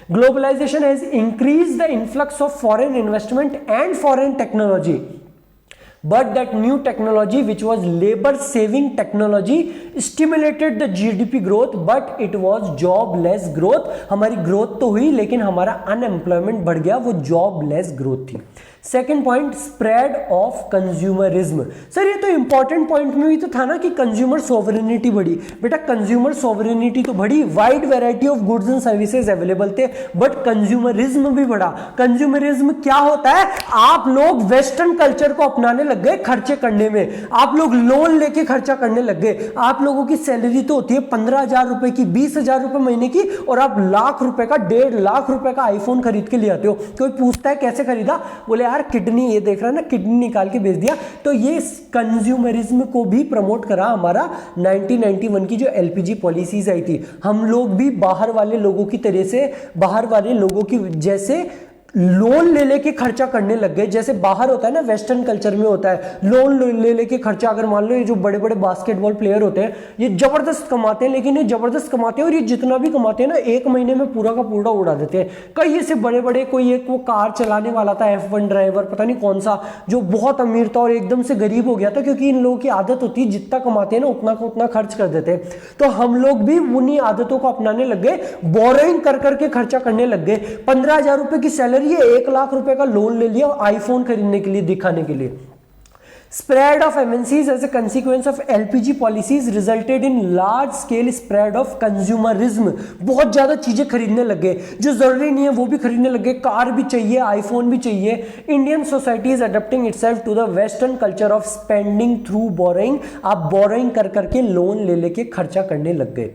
Globalization has increased the influx of foreign investment and foreign technology. but that new technology which was labor saving technology stimulated the GDP growth but it was jobless growth। हमारी growth तो हुई लेकिन हमारा unemployment बढ़ गया, वो jobless growth थी। Second point, spread of consumerism. Sir ये तो इंपॉर्टेंट पॉइंट में भी तो था ना कि कंज्यूमर सोवरेनिटी बढ़ी। बेटा कंज्यूमर सोवरेनिटी तो बढ़ी, wide variety of goods and services available थे, बट कंज्यूमरिज्म भी बढ़ा। कंज्यूमरिज्म क्या होता है? आप लोग वेस्टर्न कल्चर को अपनाने लग गए खर्चे करने में, आप लोग लोन लेके खर्चा करने लग गए। आप लोगों की सैलरी तो होती है 15,000 रुपए की, 20,000 रुपए महीने की, और आप लाख रुपए का, 1.5 लाख रुपए का आईफोन खरीद के ले आते हो। कोई पूछता है कैसे खरीदा? बोले यार किडनी, ये देख रहा है ना, किडनी निकाल के बेच दिया। तो ये कंज्यूमरिज्म को भी प्रमोट करा हमारा 1991 की जो एलपीजी पॉलिसीज आई थी। हम लोग भी बाहर वाले लोगों की तरह से, बाहर वाले लोगों की जैसे लोन ले लेके खर्चा करने लग गए। जैसे बाहर होता है ना, वेस्टर्न कल्चर में होता है लोन ले लेके खर्चा। अगर मान लो ये जो बड़े बड़े बास्केटबॉल प्लेयर होते हैं ये जबरदस्त कमाते हैं, लेकिन ये जबरदस्त कमाते हैं और ये जितना भी कमाते हैं ना एक महीने में पूरा का पूरा उड़ा देते हैं। कई ऐसे बड़े बड़े, कोई एक वो कार चलाने वाला था F1 ड्राइवर, पता नहीं कौन सा, जो बहुत अमीर था और एकदम से गरीब हो गया था, क्योंकि इन लोगों की आदत होती है जितना कमाते हैं ना उतना का उतना खर्च कर देते हैं। तो हम लोग भी उन्हीं आदतों को अपनाने लग गए, बोरोइंग कर करके खर्चा करने लग गए। 15,000 रुपए की सैलरी है, 1 लाख रुपए का लोन ले लिया आईफोन खरीदने के लिए, दिखाने के लिए। Spread of MNCs as a consequence of LPG policies resulted in large scale spread of consumerism। बहुत ज्यादा चीजें खरीदने लगे, जो जरूरी नहीं है वो भी खरीदने लगे। कार भी चाहिए, आईफोन भी चाहिए। Indian society is adopting itself to the western culture of spending through borrowing. आप बोरोइंग कर करके लोन ले लेके खर्चा करने लग गए।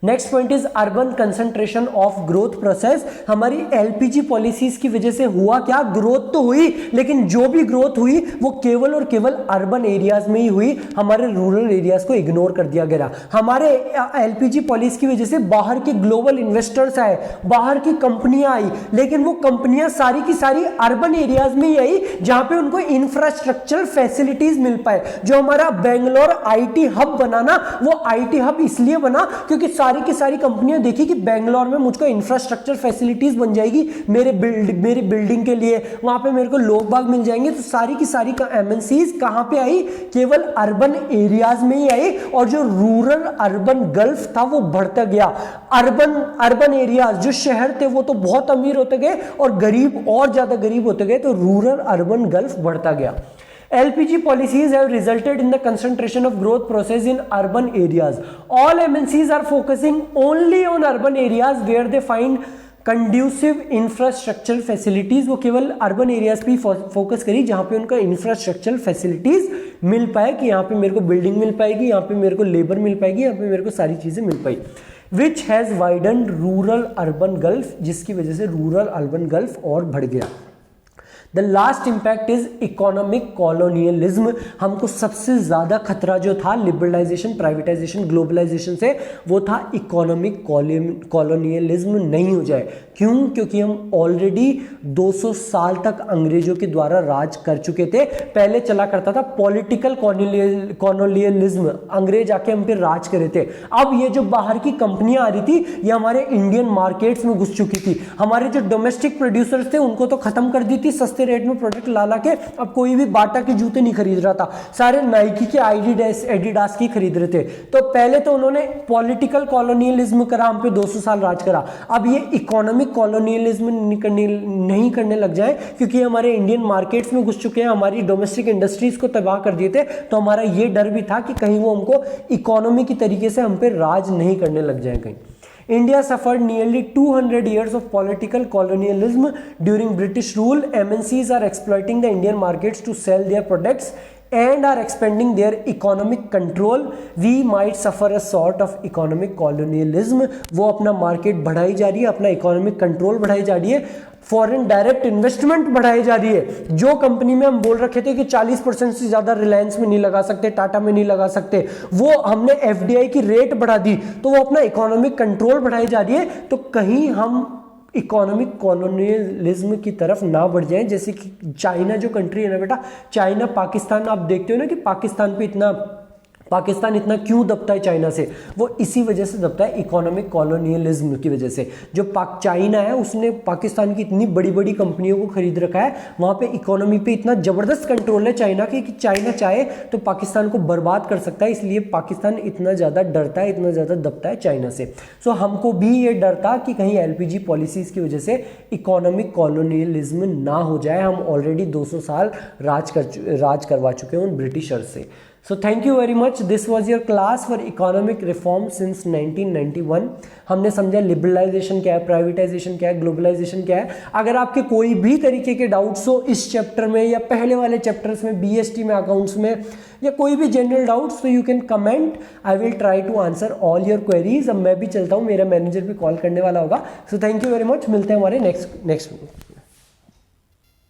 Next point is urban concentration of growth process. हमारी एलपीजी पॉलिसीज की वजह से हुआ क्या? ग्रोथ तो हुई, लेकिन जो भी ग्रोथ हुई वो केवल और केवल अर्बन एरियाज में ही हुई, हमारे रूरल एरियाज को इग्नोर कर दिया गया। हमारे एलपीजी पॉलिसी की वजह से बाहर के ग्लोबल इन्वेस्टर्स आए, बाहर की कंपनियां आई, लेकिन वो कंपनियां सारी की सारी अर्बन एरियाज में ही आई जहां पे उनको इंफ्रास्ट्रक्चर फैसिलिटीज मिल पाए। जो हमारा बेंगलोर आईटी हब बना ना, वो आईटी हब इसलिए बना क्योंकि सारी की सारी कंपनियां देखी कि बेंगलोर में मुझको इंफ्रास्ट्रक्चर फैसिलिटीज बन जाएगी मेरी बिल्डिंग के लिए, वहां पे मेरे को लोग बाग मिल जाएंगे। तो सारी की सारी एमएनसीज कहां पे आई? केवल अर्बन एरियाज में ही आई, और जो रूरल अर्बन गल्फ था वो बढ़ता गया। अर्बन एरियाज जो शहर थे वो तो बहुत अमीर होते गए और गरीब और ज्यादा गरीब होते गए, तो रूरल अर्बन गल्फ बढ़ता गया। LPG policies have resulted in the concentration of growth process in urban areas. All MNCs are focusing only on urban areas where they find conducive infrastructure facilities। वो केवल अर्बन एरियाज पे focus करी जहां पे उनका infrastructure facilities मिल पाए, कि यहाँ पे मेरे को बिल्डिंग मिल पाएगी, यहाँ पे मेरे को लेबर मिल पाएगी, यहाँ पे मेरे को सारी चीजें मिल पाई। Which has widen rural urban gulf, जिसकी वजह से रूरल अर्बन गल्फ और बढ़ गया। The last impact is economic colonialism. हमको सबसे ज्यादा खतरा जो था लिबरलाइजेशन, प्राइवेटाइजेशन, ग्लोबलाइजेशन से, वो था इकोनॉमिक कॉलोनियलिज्म नहीं हो जाए। क्यों? क्योंकि हम ऑलरेडी 200 साल तक अंग्रेजों के द्वारा राज कर चुके थे। पहले चला करता था पॉलिटिकल कॉलोनियलिज्म, अंग्रेज आके हम पे राज करे थे। अब ये जो बाहर की कंपनियां आ रही थी ये हमारे इंडियन मार्केट्स में घुस चुकी थी। हमारे जो डोमेस्टिक प्रोड्यूसर्स थे उनको तो खत्म कर दी थी सस्ते रेट में प्रोडक्ट ला के। अब कोई भी बाटा के जूते नहीं खरीद रहा था, सारे नाइकी के, एडिडास की खरीद रहे थे। तो पहले तो उन्होंने पॉलिटिकल कॉलोनियलिज्म करा, हम पे 200 साल राज करा। अब ये इकोनॉमिक कॉलोनियलिज्म नहीं करने लग जाए, क्योंकि हमारे इंडियन मार्केट्स में घुस चुके हैं, हमारी डोमेस्टिक इंडस्ट्रीज को तबाह कर दिए थे। तो हमारा ये डर भी था कि कहीं वो हमको इकोनॉमी की तरीके से हम पे राज नहीं करने लग जाए कहीं। India suffered nearly 200 years of political colonialism during British rule. MNCs are exploiting the Indian markets to sell their products and are expanding their economic control. We might suffer a sort of economic colonialism. वो अपना market बढ़ाई जा रही है, अपना economic control बढ़ाई जा रही है, फॉरेन डायरेक्ट इन्वेस्टमेंट बढ़ाई जा रही है। जो कंपनी में हम बोल रखे थे कि 40% से ज्यादा रिलायंस में नहीं लगा सकते, टाटा में नहीं लगा सकते, वो हमने एफडीआई की रेट बढ़ा दी, तो वो अपना इकोनॉमिक कंट्रोल बढ़ाई जा रही है। तो कहीं हम इकोनॉमिक कॉलोनियलिज्म की तरफ ना बढ़ जाएं। जैसे कि चाइना जो कंट्री है ना बेटा, चाइना, पाकिस्तान, आप देखते हो ना कि पाकिस्तान पे इतना पाकिस्तान इतना क्यों दबता है चाइना से? वो इसी वजह से दबता है, इकोनॉमिक कॉलोनियलिज्म की वजह से। जो चाइना है उसने पाकिस्तान की इतनी बड़ी बड़ी कंपनियों को खरीद रखा है, वहाँ पे इकोनॉमी पे इतना ज़बरदस्त कंट्रोल है चाइना के कि चाइना चाहे तो पाकिस्तान को बर्बाद कर सकता है। इसलिए पाकिस्तान इतना ज़्यादा डरता है, इतना ज़्यादा दबता है चाइना से। सो हमको भी ये डर था कि कहीं LPG पॉलिसीज़ की वजह से इकोनॉमिक कॉलोनियलिज्म ना हो जाए। हम ऑलरेडी 200 साल राज करवा चुके हैं उन ब्रिटिशर्स से। So thank you very much. This was your class for economic reform since 1991. हमने समझा लिबरलाइजेशन क्या है, प्राइवेटाइजेशन क्या है, ग्लोबलाइजेशन क्या है। अगर आपके कोई भी तरीके के डाउट्स हो इस चैप्टर में या पहले वाले चैप्टर्स में, BST में, अकाउंट्स में, या कोई भी जनरल डाउट्स, तो you can comment. I will try to answer all your queries. अब मैं भी चलता हूँ, मेरा मैनेजर भी कॉल करने वाला होगा। So thank you very much, मिलते हैं हमारे नेक्स्ट